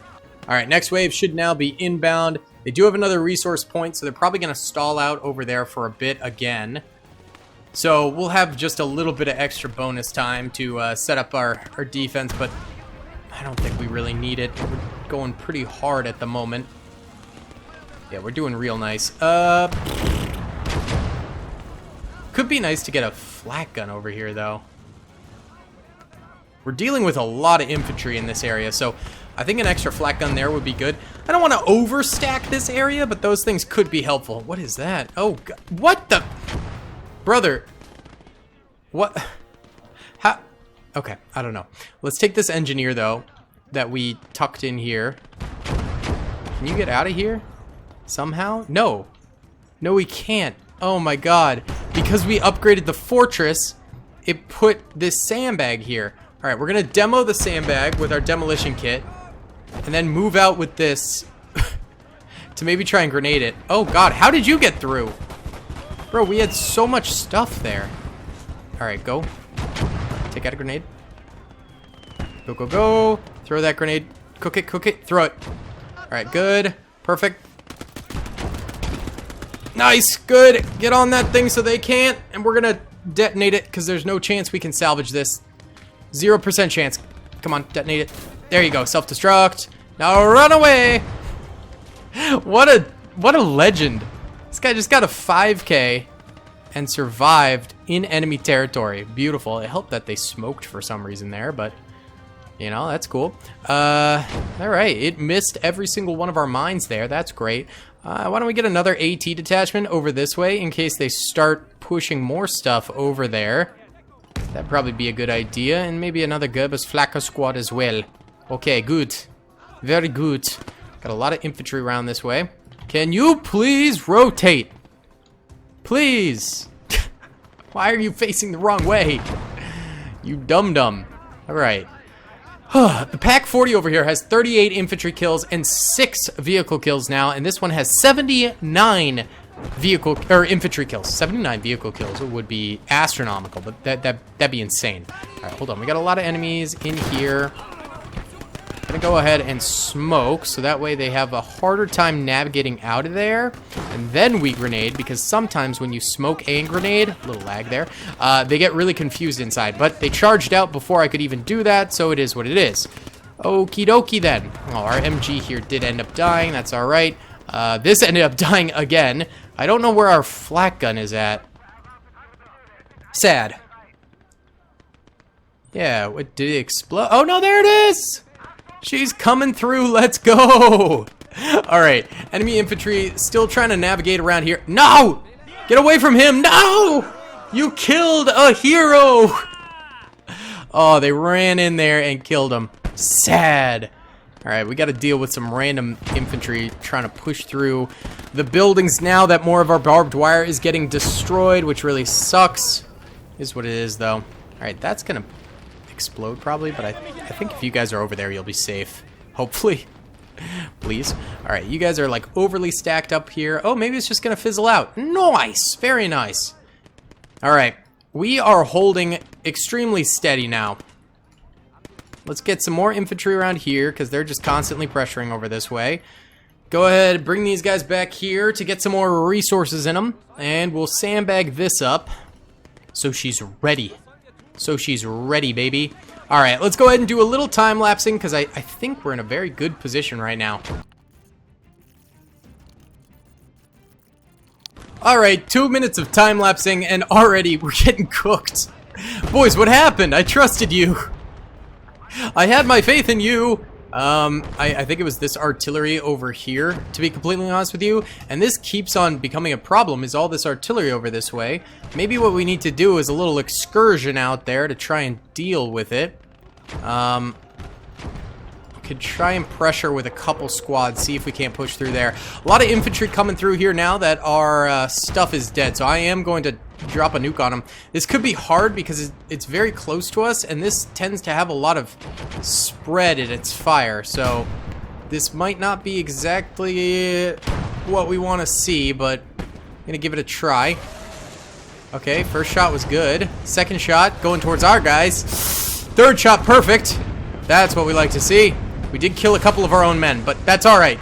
All right, next wave should now be inbound. They do have another resource point, so they're probably going to stall out over there for a bit again. So we'll have just a little bit of extra bonus time to set up our defense, but I don't think we really need it. We're going pretty hard at the moment. Yeah, we're doing real nice. Could be nice to get a flak gun over here, though. We're dealing with a lot of infantry in this area, so I think an extra flak gun there would be good. I don't want to overstack this area, but those things could be helpful. What is that? Oh, God. What the... Brother. What? How? Okay, I don't know. Let's take this engineer, though, that we tucked in here. Can you get out of here? Somehow? No. No, we can't. Oh my God. Because we upgraded the fortress, it put this sandbag here. Alright, we're gonna demo the sandbag with our demolition kit. And then move out with this to maybe try and grenade it. Oh God, how did you get through? Bro, we had so much stuff there. Alright, go. Take out a grenade. Go, go, go. Throw that grenade. Cook it, throw it. Alright, good. Perfect. Nice, good. Get on that thing so they can't. And we're gonna detonate it because there's no chance we can salvage this. 0% chance. Come on, detonate it. There you go, self-destruct. Now run away. What a legend. This guy just got a 5K and survived in enemy territory. Beautiful. It helped that they smoked for some reason there, but you know, that's cool. All right, it missed every single one of our mines there. That's great. Why don't we get another AT detachment over this way in case they start pushing more stuff over there. That'd probably be a good idea. And maybe another Gerbers Flakka squad as well. Okay, good. Very good. Got a lot of infantry around this way. Can you please rotate? Please. Why are you facing the wrong way? You dum-dum. Alright. The Pack 40 over here has 38 infantry kills and 6 vehicle kills now. And this one has 79 infantry kills. 79 vehicle kills. It would be astronomical, but that'd be insane. Alright, hold on. We got a lot of enemies in here. Gonna go ahead and smoke, so that way they have a harder time navigating out of there. And then we grenade, because sometimes when you smoke and grenade, a little lag there, they get really confused inside. But they charged out before I could even do that, so it is what it is. Okie dokie then. Oh, our MG here did end up dying, that's alright. This ended up dying again. I don't know where our flak gun is at. Sad. Yeah, what, did it explode? Oh no, there it is! She's coming through, let's go! Alright, enemy infantry still trying to navigate around here. No! Get away from him, no! You killed a hero! Oh, they ran in there and killed him. Sad. Alright, we gotta deal with some random infantry trying to push through the buildings now that more of our barbed wire is getting destroyed, which really sucks. Is what it is, though. Alright, that's gonna explode probably, but I think if you guys are over there, you'll be safe. Hopefully. Please. Alright, you guys are like overly stacked up here. Oh, maybe it's just gonna fizzle out. Nice! Very nice. Alright, we are holding extremely steady now. Let's get some more infantry around here, because they're just constantly pressuring over this way. Go ahead, bring these guys back here to get some more resources in them, and we'll sandbag this up. So she's ready. So she's ready, baby. Alright, let's go ahead and do a little time-lapsing, because I think we're in a very good position right now. Alright, 2 minutes of time-lapsing, and already we're getting cooked. Boys, what happened? I trusted you. I had my faith in you. I think it was this artillery over here, to be completely honest with you. And this keeps on becoming a problem, is all this artillery over this way. Maybe what we need to do is a little excursion out there to try and deal with it. Could try and pressure with a couple squads, see if we can't push through there. A lot of infantry coming through here now that our stuff is dead, so I am going to drop a nuke on them. This could be hard because it's very close to us, and this tends to have a lot of spread in its fire, so this might not be exactly what we want to see, but I'm gonna give it a try. Okay, first shot was good. Second shot going towards our guys. Third shot perfect. That's what we like to see. We did kill a couple of our own men, but that's alright.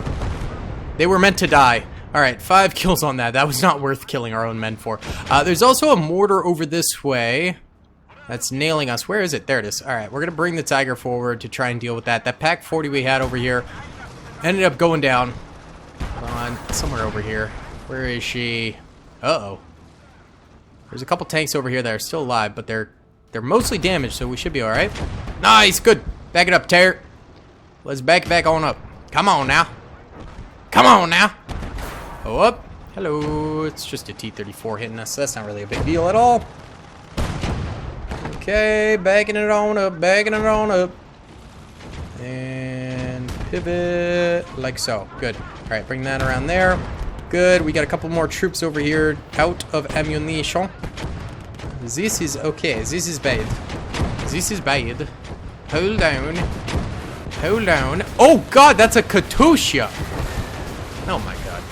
They were meant to die. Alright, 5 kills on that. That was not worth killing our own men for. There's also a mortar over this way that's nailing us. Where is it? There it is. Alright, we're going to bring the Tiger forward to try and deal with that. That Pack 40 we had over here ended up going down. Hold on, somewhere over here. Where is she? Uh-oh. There's a couple tanks over here that are still alive, but they're mostly damaged, so we should be alright. Nice, good. Back it up, Terry. Let's back it back on up. Come on now. Come on now. Oh, up. Hello. It's just a T-34 hitting us. That's not really a big deal at all. Okay, backing it on up, backing it on up. And pivot like so. Good. All right, bring that around there. Good. We got a couple more troops over here out of ammunition. This is okay. This is bad. This is bad. Hold down. Hold on. Oh, God, that's a Katusha. Oh, my God.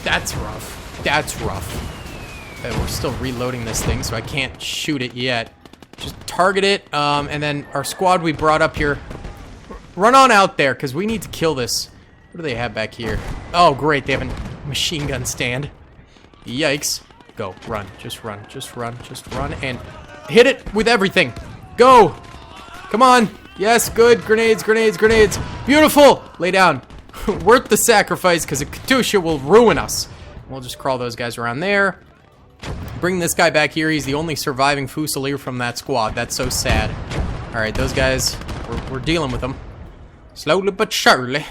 That's rough. That's rough. We're still reloading this thing, so I can't shoot it yet. Just target it, and then our squad we brought up here. Run on out there, because we need to kill this. What do they have back here? Oh, great. They have a machine gun stand. Yikes. Go. Run. Just run. Just run. Just run. And hit it with everything. Go. Come on. Yes, good. Grenades, grenades, grenades. Beautiful. Lay down. Worth the sacrifice, because a Katusha will ruin us. We'll just crawl those guys around there. Bring this guy back here. He's the only surviving Fusilier from that squad. That's so sad. Alright, those guys, we're dealing with them. Slowly but surely.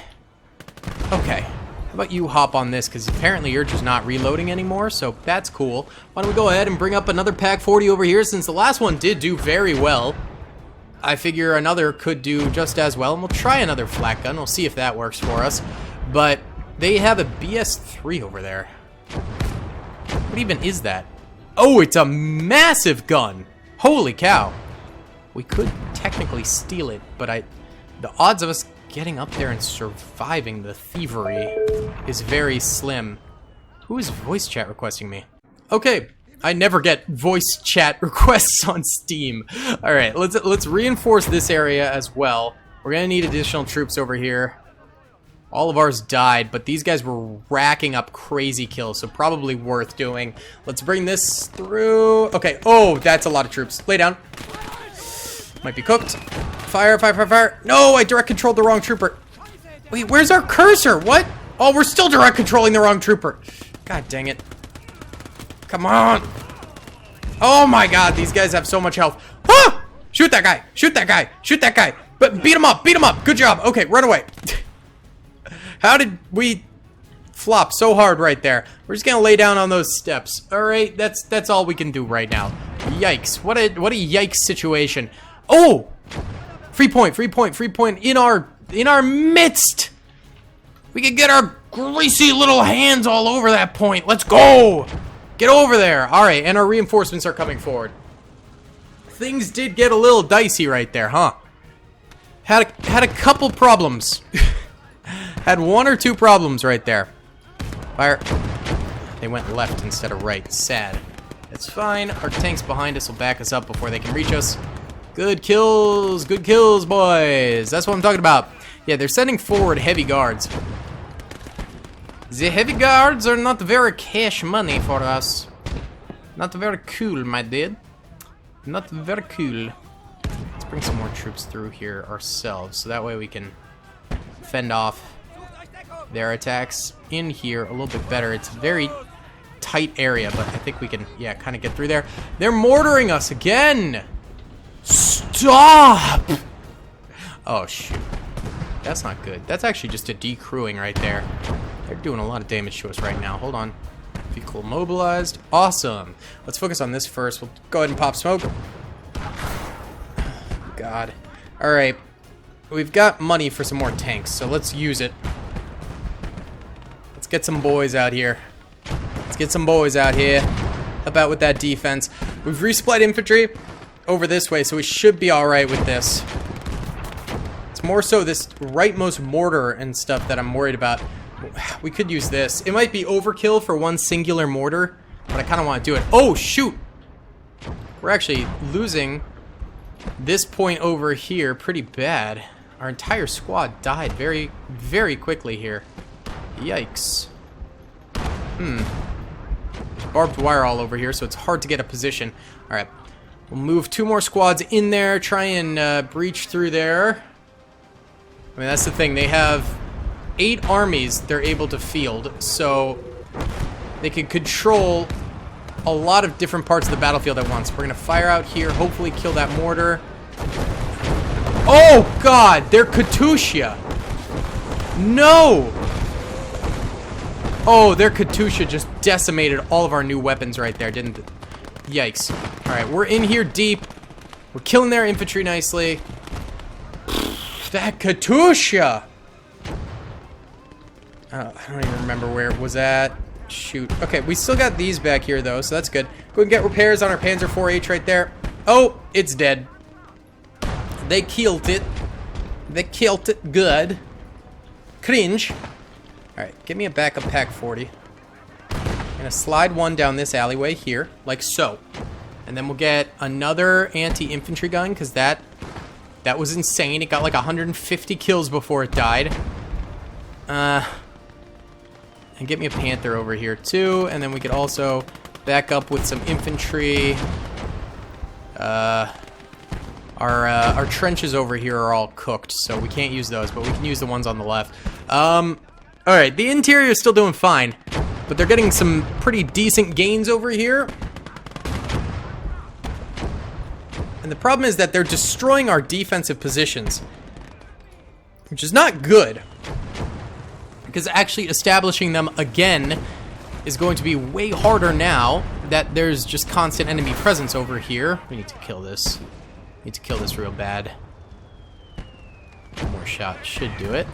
Okay. How about you hop on this, because apparently you're just not reloading anymore, so that's cool. Why don't we go ahead and bring up another Pack 40 over here, since the last one did do very well. I figure another could do just as well, and we'll try another flak gun. We'll see if that works for us. But they have a BS3 over there. What even is that? Oh, it's a massive gun! Holy cow! We could technically steal it, but the odds of us getting up there and surviving the thievery is very slim. Who is voice chat requesting me? Okay, I never get voice chat requests on Steam. All right, let's reinforce this area as well. We're gonna need additional troops over here. All of ours died, but these guys were racking up crazy kills, so probably worth doing. Let's bring this through. Okay, oh, that's a lot of troops. Lay down. Might be cooked. Fire, fire, fire, fire. No, I direct controlled the wrong trooper. Wait, where's our cursor? What? Oh, we're still direct controlling the wrong trooper. God dang it. Come on. Oh my god, these guys have so much health. Ah! Shoot that guy. Shoot that guy. Shoot that guy. But beat him up. Beat him up. Good job. Okay, run away. How did we flop so hard right there? We're just gonna lay down on those steps. All right, that's all we can do right now. Yikes! What a yikes situation. Oh, free point in our midst. We can get our greasy little hands all over that point. Let's go. Get over there. All right, and our reinforcements are coming forward. Things did get a little dicey right there, huh? Had a couple problems. Had one or two problems right there. Fire. They went left instead of right. Sad. It's fine. Our tanks behind us will back us up before they can reach us. Good kills, boys. That's what I'm talking about. Yeah, they're sending forward heavy guards. The heavy guards are not very cash money for us. Not very cool, my dude. Not very cool. Let's bring some more troops through here ourselves, so that way we can fend off their attacks in here a little bit better. It's a very tight area, but I think we can, yeah, kind of get through there. They're mortaring us again! Stop! Oh, shoot. That's not good. That's actually just a decrewing right there. They're doing a lot of damage to us right now. Hold on. Vehicle mobilized. Awesome. Let's focus on this first. We'll go ahead and pop smoke. God. Alright. We've got money for some more tanks, so let's use it. Let's get some boys out here. Let's get some boys out here. Help out with that defense. We've resupplied infantry over this way, so we should be alright with this. It's more so this rightmost mortar and stuff that I'm worried about. We could use this. It might be overkill for one singular mortar, but I kind of want to do it. Oh, shoot! We're actually losing this point over here pretty bad. Our entire squad died very, very quickly here. Yikes. There's barbed wire all over here, so it's hard to get a position. Alright. We'll move 2 more squads in there, try and breach through there. I mean, that's the thing. They have 8 armies they're able to field, so they can control a lot of different parts of the battlefield at once. We're going to fire out here, hopefully kill that mortar. Oh, God! They're Katusha! No! Oh, their Katusha just decimated all of our new weapons right there, didn't it? Yikes. Alright, we're in here deep. We're killing their infantry nicely. That Katusha! I don't even remember where it was at. Shoot. Okay, we still got these back here, though, so that's good. Go and get repairs on our Panzer IV-H right there. Oh, it's dead. They killed it. They killed it good. Cringe. Alright, give me a backup Pack 40. I'm gonna slide one down this alleyway here, like so. And then we'll get another anti-infantry gun, because that was insane. It got like 150 kills before it died. And get me a Panther over here too, and then we could also back up with some infantry. Our trenches over here are all cooked, so we can't use those, but we can use the ones on the left. Alright, the interior is still doing fine, but they're getting some pretty decent gains over here. And the problem is that they're destroying our defensive positions, which is not good. because actually establishing them again is going to be way harder now that there's just constant enemy presence over here. We need to kill this. We need to kill this real bad. One more shot should do it.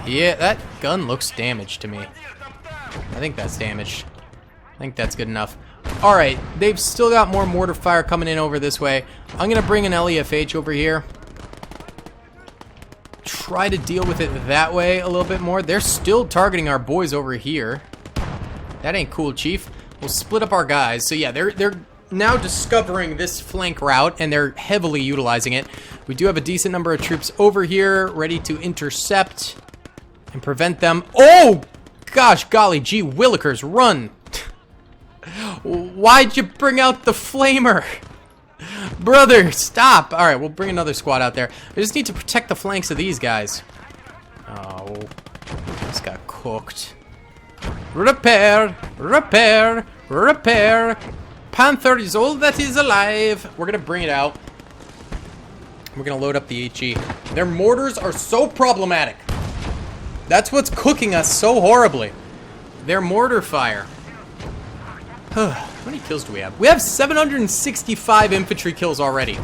Yeah, that gun looks damaged to me. I think that's damaged. I think that's good enough. Alright, they've still got more mortar fire coming in over this way. I'm going to bring an LEFH over here. Try to deal with it that way a little bit more. They're still targeting our boys over here. That ain't cool, Chief. We'll split up our guys. So yeah, they're now discovering this flank route, and they're heavily utilizing it. We do have a decent number of troops over here ready to intercept and prevent them. Oh! Gosh, golly gee willikers, run! Why'd you bring out the flamer? Brother, stop! Alright, we'll bring another squad out there. I just need to protect the flanks of these guys. Oh, this got cooked. Repair, repair, repair. Panther is all that is alive. We're gonna bring it out. We're gonna load up the HE. Their mortars are so problematic. That's what's cooking us so horribly. Their mortar fire. How many kills do we have? We have 765 infantry kills already.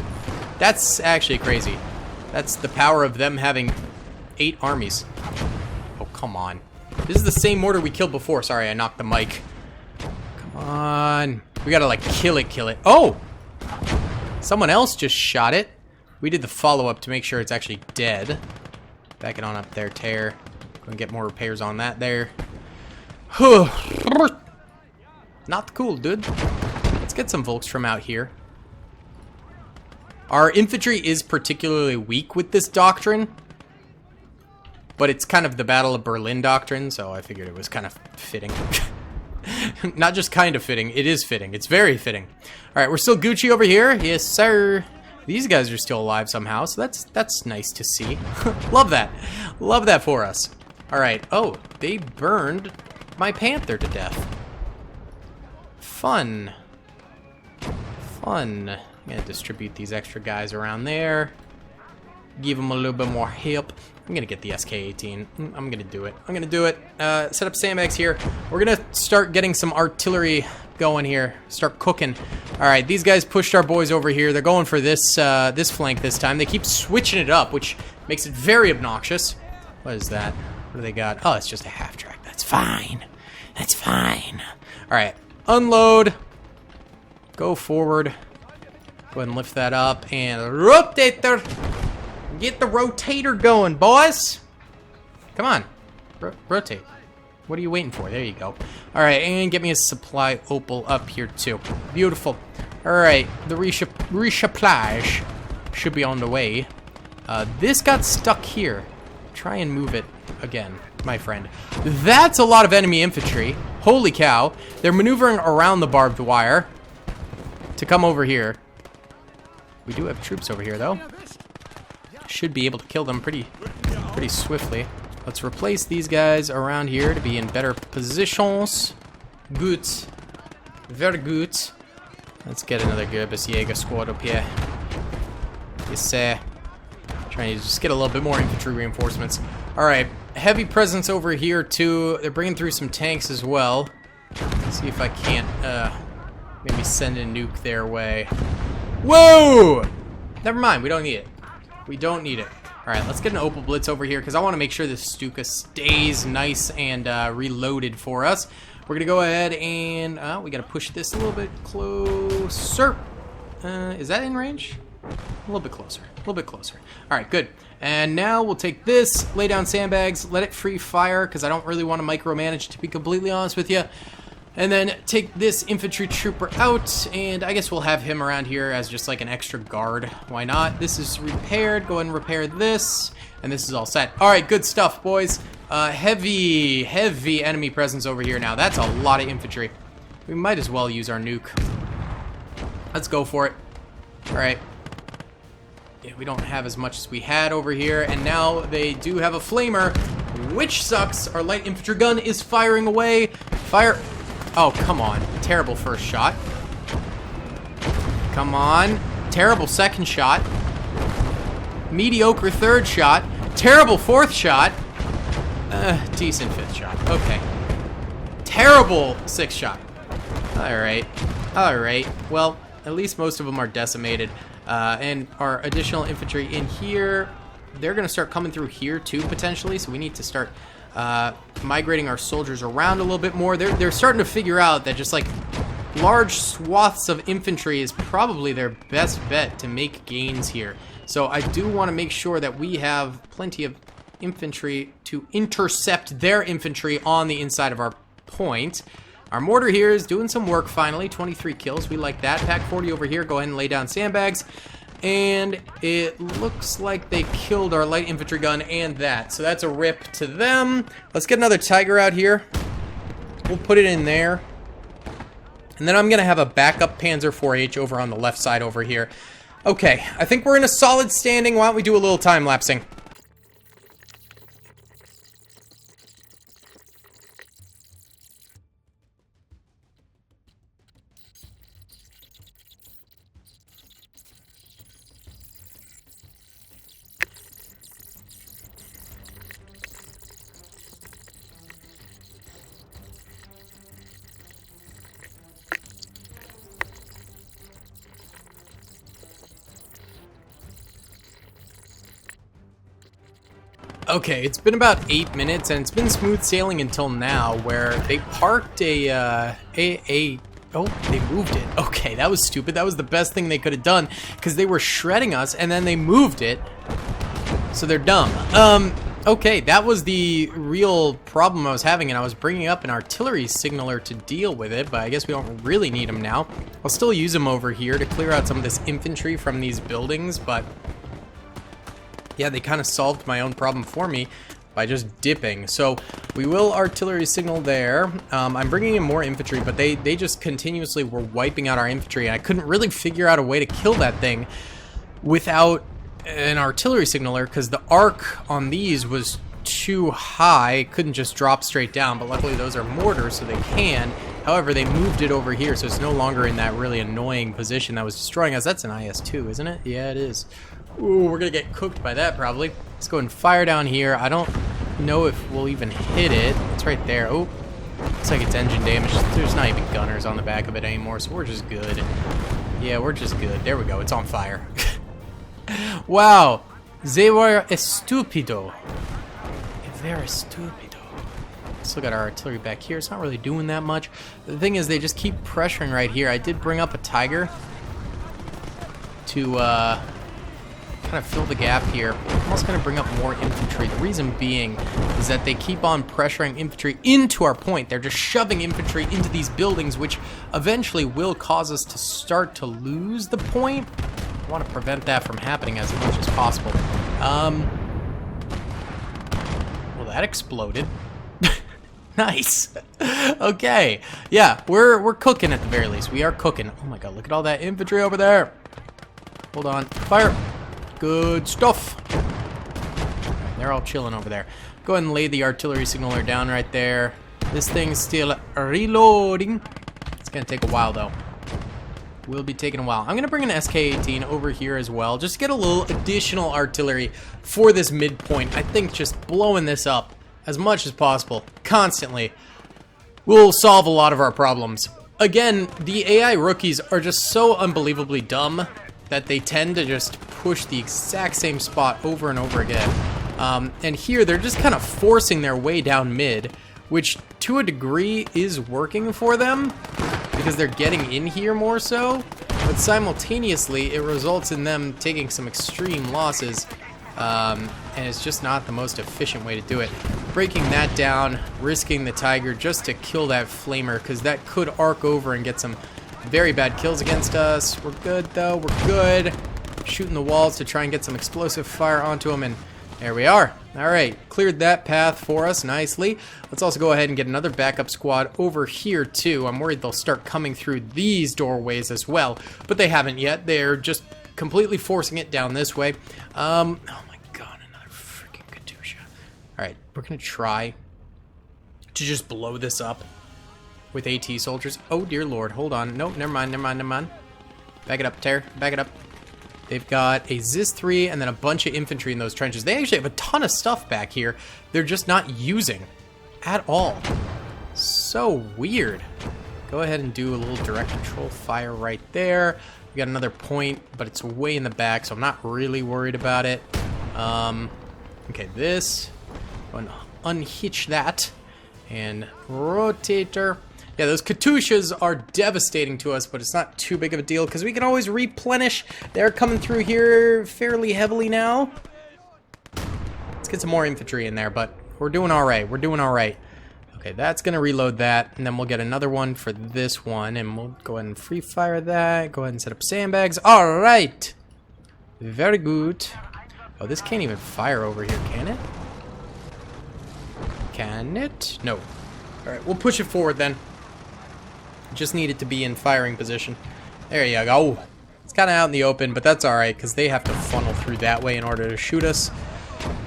That's actually crazy. That's the power of them having 8 armies. Oh, come on. This is the same mortar we killed before. Sorry, I knocked the mic. Come on. We gotta, like, kill it. Oh! Someone else just shot it. We did the follow-up to make sure it's actually dead. Back it on up there, tear. Gonna get more repairs on that there. Not cool, dude. Let's get some Volks from out here. Our infantry is particularly weak with this doctrine, but it's kind of the Battle of Berlin doctrine, so I figured it was kind of fitting. Not just kind of fitting, it is fitting. It's very fitting. Alright, we're still Gucci over here. Yes, sir. These guys are still alive somehow, so that's nice to see. Love that. Love that for us. Alright, oh, they burned my Panther to death. Fun. Fun. I'm gonna distribute these extra guys around there. Give them a little bit more help. I'm gonna get the SK-18. I'm gonna do it. I'm gonna do it. Set up sandbags here. We're gonna start getting some artillery going here. Start cooking. Alright, these guys pushed our boys over here. They're going for this this flank this time. They keep switching it up, which makes it very obnoxious. What is that? What do they got? Oh, it's just a half track. That's fine. That's fine. Alright. Unload. Go forward. Go ahead and lift that up. And rotator. Get the rotator going, boys. Come on. Rotate. What are you waiting for? There you go. Alright, and get me a supply opal up here, too. Beautiful. Alright, the resupply should be on the way. This got stuck here. Try and move it again, my friend. That's a lot of enemy infantry. Holy cow. They're maneuvering around the barbed wire to come over here. We do have troops over here, though. Should be able to kill them pretty swiftly. Let's replace these guys around here to be in better positions. Good. Very good. Let's get another Gerbesjäger squad up here. Yes, sir. Trying to just get a little bit more infantry reinforcements. Alright, heavy presence over here too. They're bringing through some tanks as well. Let's see if I can't maybe send a nuke their way. Whoa! Never mind, we don't need it. We don't need it. Alright, let's get an Opal Blitz over here because I want to make sure this Stuka stays nice and reloaded for us. We're going to go ahead and we got to push this a little bit closer. Is that in range? A little bit closer. A little bit closer. Alright, good. And now we'll take this, lay down sandbags, let it free fire, because I don't really want to micromanage, to be completely honest with you. And then take this infantry trooper out, and I guess we'll have him around here as just like an extra guard. Why not? This is repaired. Go ahead and repair this, and this is all set. Alright, good stuff, boys. Heavy enemy presence over here now. That's a lot of infantry. We might as well use our nuke. Let's go for it. Alright. Yeah, we don't have as much as we had over here, and now they do have a flamer, which sucks. Our light infantry gun is firing away. Fire. Oh, come on. Terrible first shot. Come on. Terrible second shot. Mediocre third shot. Terrible fourth shot. Decent 5th shot. Okay. Terrible 6th shot. Alright. Alright. Well, at least most of them are decimated. And our additional infantry in here, they're going to start coming through here too, potentially. So we need to start migrating our soldiers around a little bit more. They're starting to figure out that just like large swaths of infantry is probably their best bet to make gains here. So I do want to make sure that we have plenty of infantry to intercept their infantry on the inside of our point. Our mortar here is doing some work finally. 23 kills. We like that. Pack 40 over here. Go ahead and lay down sandbags. And it looks like they killed our light infantry gun and that. So that's a rip to them. Let's get another Tiger out here. We'll put it in there. And then I'm going to have a backup Panzer 4H over on the left side over here. Okay, I think we're in a solid standing. Why don't we do a little time-lapsing? Okay, it's been about 8 minutes, and it's been smooth sailing until now, where they parked oh, they moved it. Okay, that was stupid. That was the best thing they could have done, because they were shredding us, and then they moved it, so they're dumb. Okay, that was the real problem I was having, and I was bringing up an artillery signaler to deal with it, but I guess we don't really need them now. I'll still use them over here to clear out some of this infantry from these buildings, but yeah, they kind of solved my own problem for me by just dipping. So we will artillery signal there. I'm bringing in more infantry, but they just continuously were wiping out our infantry. And I couldn't really figure out a way to kill that thing without an artillery signaler, because the arc on these was too high. It couldn't just drop straight down, but luckily those are mortars, so they can. However, they moved it over here, so it's no longer in that really annoying position that was destroying us. That's an IS-2, isn't it? Yeah, it is. Ooh, we're gonna get cooked by that probably. Let's go and fire down here. I don't know if we'll even hit it. It's right there. Oh, looks like it's engine damage. There's not even gunners on the back of it anymore, so we're just good. Yeah, we're just good. There we go. It's on fire. Wow. They were stupido. Very stupido. Let's look at our artillery back here. It's not really doing that much. The thing is, they just keep pressuring right here. I did bring up a Tiger to kind of fill the gap here. I'm also going to bring up more infantry. The reason being is that they keep on pressuring infantry into our point. They're just shoving infantry into these buildings, which eventually will cause us to start to lose the point. I want to prevent that from happening as much as possible. Well, that exploded. Nice. Okay. Yeah, we're cooking at the very least. We are cooking. Oh my god, look at all that infantry over there. Hold on. Fire. Good stuff. They're all chilling over there. Go ahead and lay the artillery signaler down right there. This thing's still reloading. It's going to take a while, though. Will be taking a while. I'm going to bring an SK-18 over here as well, just to get a little additional artillery for this midpoint. I think just blowing this up as much as possible, constantly, will solve a lot of our problems. Again, the AI rookies are just so unbelievably dumb that they tend to just push the exact same spot over and over again. And here, they're just kind of forcing their way down mid, which to a degree is working for them, because they're getting in here more so, but simultaneously, it results in them taking some extreme losses, and it's just not the most efficient way to do it. Breaking that down, risking the Tiger just to kill that flamer, because that could arc over and get some very bad kills against us. We're good, though. We're good. Shooting the walls to try and get some explosive fire onto them, and there we are. All right, cleared that path for us nicely. Let's also go ahead and get another backup squad over here, too. I'm worried they'll start coming through these doorways as well, but they haven't yet. They're just completely forcing it down this way. Oh my god, another freaking Katusha. All right, we're going to try to just blow this up with AT soldiers. Oh, dear lord. Hold on. Nope, never mind, never mind, never mind. Back it up, Terror. Back it up. They've got a Zis-3 and then a bunch of infantry in those trenches. They actually have a ton of stuff back here. They're just not using at all. So weird. Go ahead and do a little direct control fire right there. We got another point, but it's way in the back, so I'm not really worried about it. Okay, this. Go and unhitch that. And rotator. Yeah, those Katyushas are devastating to us, but it's not too big of a deal because we can always replenish. They're coming through here fairly heavily now. Let's get some more infantry in there, but we're doing all right. We're doing all right. Okay, that's going to reload that, and then we'll get another one for this one, and we'll go ahead and free fire that. Go ahead and set up sandbags. All right. Very good. Oh, this can't even fire over here, can it? Can it? No. All right, we'll push it forward then. Just need it to be in firing position. There you go. It's kind of out in the open, but that's all right because they have to funnel through that way in order to shoot us.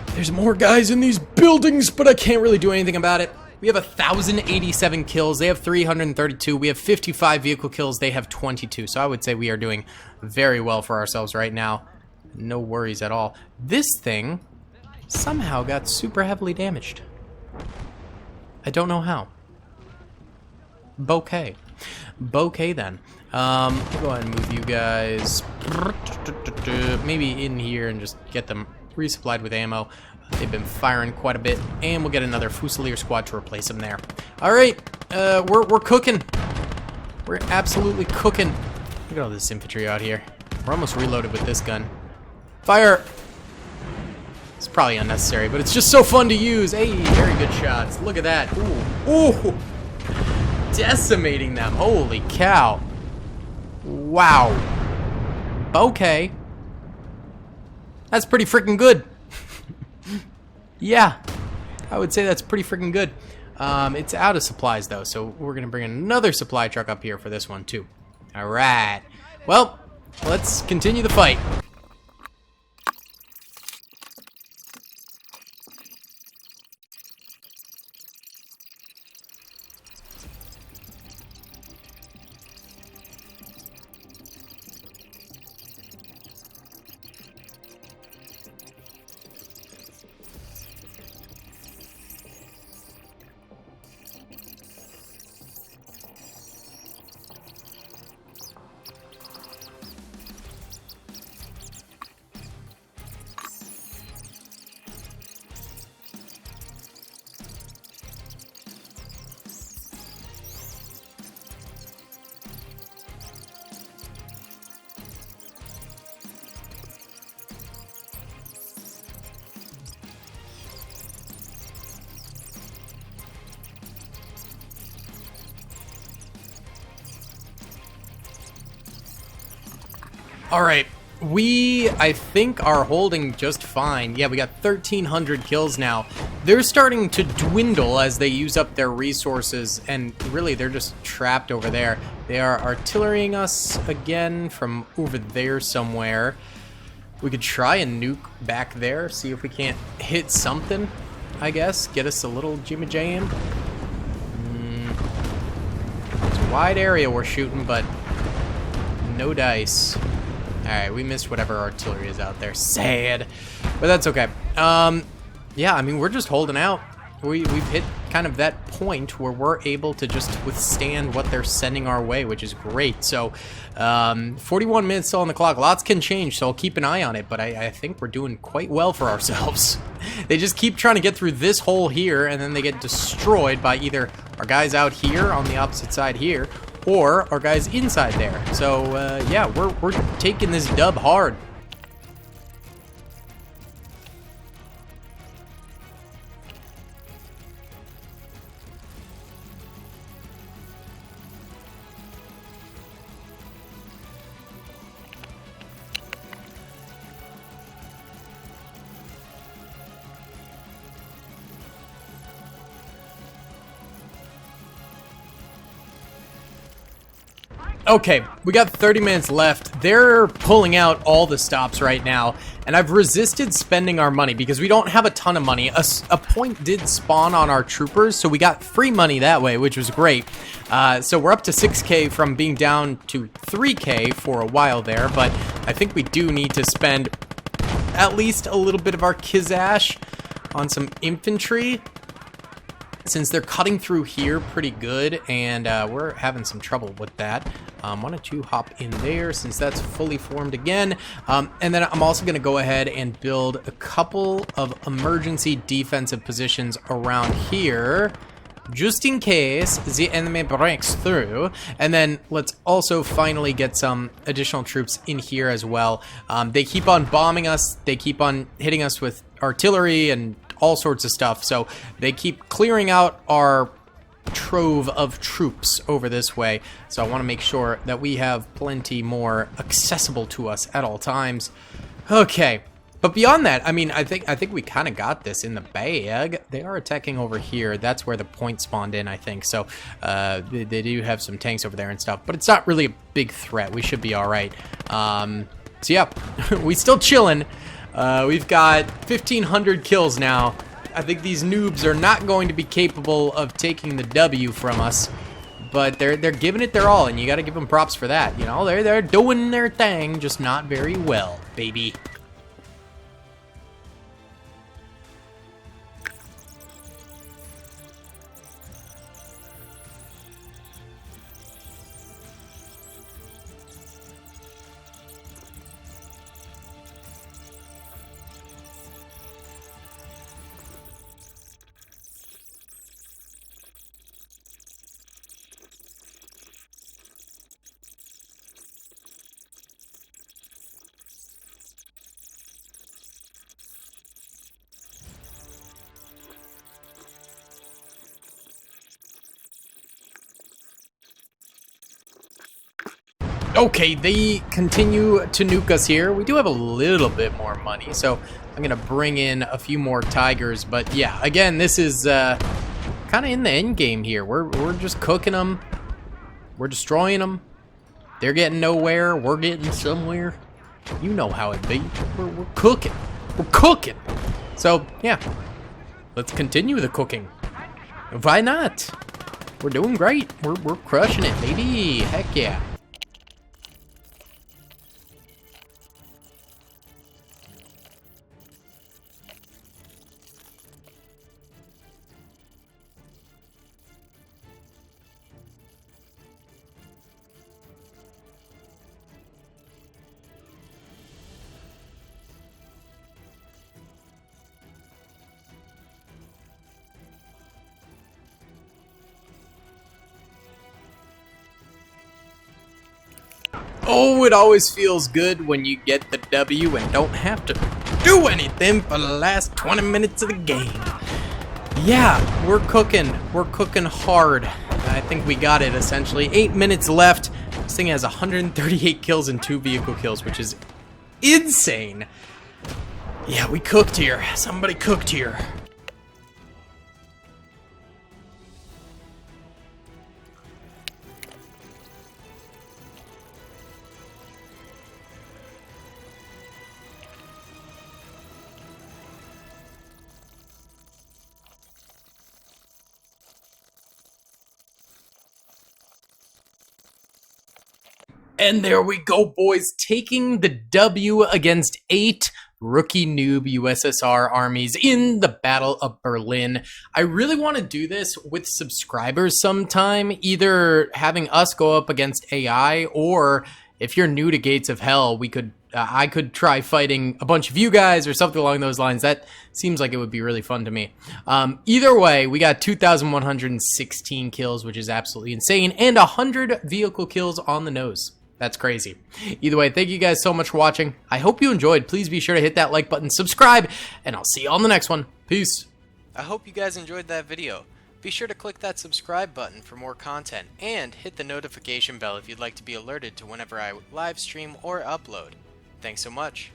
There's more guys in these buildings, but I can't really do anything about it. We have 1,087 kills. They have 332. We have 55 vehicle kills. They have 22. So I would say we are doing very well for ourselves right now. No worries at all. This thing somehow got super heavily damaged. I don't know how. Bouquet. Bouquet then. Go ahead and move you guys maybe in here and just get them resupplied with ammo. They've been firing quite a bit, and we'll get another Fusilier squad to replace them there. All right, we're cooking. We're absolutely cooking. Look at all this infantry out here. We're almost reloaded with this gun. Fire! It's probably unnecessary, but it's just so fun to use. Hey, very good shots. Look at that. Ooh, ooh. Decimating them. Holy cow. Wow. Okay. That's pretty freaking good. Yeah. I would say that's pretty freaking good. It's out of supplies, though, so we're going to bring another supply truck up here for this one, too. All right. Well, let's continue the fight. All right, I think, are holding just fine. Yeah, we got 1,300 kills now. They're starting to dwindle as they use up their resources, and really, they're just trapped over there. They are artillerying us again from over there somewhere. We could try and nuke back there, see if we can't hit something, I guess. Get us a little jimmy jam. It's a wide area we're shooting, but no dice. Alright, we missed whatever artillery is out there. Sad. But that's okay. Yeah, I mean, we're just holding out. We've hit kind of that point where we're able to just withstand what they're sending our way, which is great. So, 41 minutes still on the clock. Lots can change, so I'll keep an eye on it. But I think we're doing quite well for ourselves. They just keep trying to get through this hole here, and then they get destroyed by either our guys out here on the opposite side here, or our guys inside there. So, yeah, we're taking this dub hard. Okay, we got 30 minutes left. They're pulling out all the stops right now, and I've resisted spending our money because we don't have a ton of money. A point did spawn on our troopers, so we got free money that way, which was great. So we're up to 6K from being down to 3K for a while there, but I think we do need to spend at least a little bit of our Kizash on some infantry, since they're cutting through here pretty good, and we're having some trouble with that. Why don't you hop in there, since that's fully formed again. And then I'm also going to go ahead and build a couple of emergency defensive positions around here, just in case the enemy breaks through. And then let's also finally get some additional troops in here as well. They keep on bombing us, they keep on hitting us with artillery and all sorts of stuff, so they keep clearing out our trove of troops over this way. So I want to make sure that we have plenty more accessible to us at all times. Okay, but beyond that, I mean, I think we kind of got this in the bag. They are attacking over here. That's where the point spawned in, I think. So they do have some tanks over there and stuff, but it's not really a big threat. We should be all right. So yeah, we still chilling. We've got 1,500 kills now. I think these noobs are not going to be capable of taking the W from us, but they're giving it their all, and you got to give them props for that. You know, they're doing their thing, just not very well, baby. Okay, they continue to nuke us here. We do have a little bit more money, so I'm gonna bring in a few more tigers. But yeah, again, this is kind of in the end game here. We're just cooking them. We're destroying them. They're getting nowhere. We're getting somewhere. You know how it be. We're cooking. We're cooking. So yeah, let's continue the cooking. Why not? We're doing great. We're crushing it, baby. Heck yeah. Oh, it always feels good when you get the W and don't have to do anything for the last 20 minutes of the game. Yeah, we're cooking. We're cooking hard. I think we got it, essentially. 8 minutes left. This thing has 138 kills and 2 vehicle kills, which is insane. Yeah, we cooked here. Somebody cooked here. And there we go, boys, taking the W against 8 rookie noob USSR armies in the Battle of Berlin. I really want to do this with subscribers sometime, either having us go up against AI, or if you're new to Gates of Hell, we could I could try fighting a bunch of you guys or something along those lines. That seems like it would be really fun to me. Either way, we got 2,116 kills, which is absolutely insane, and 100 vehicle kills on the nose. That's crazy. Either way, thank you guys so much for watching. I hope you enjoyed. Please be sure to hit that like button, subscribe, and I'll see you on the next one. Peace. I hope you guys enjoyed that video. Be sure to click that subscribe button for more content, and hit the notification bell if you'd like to be alerted to whenever I live stream or upload. Thanks so much.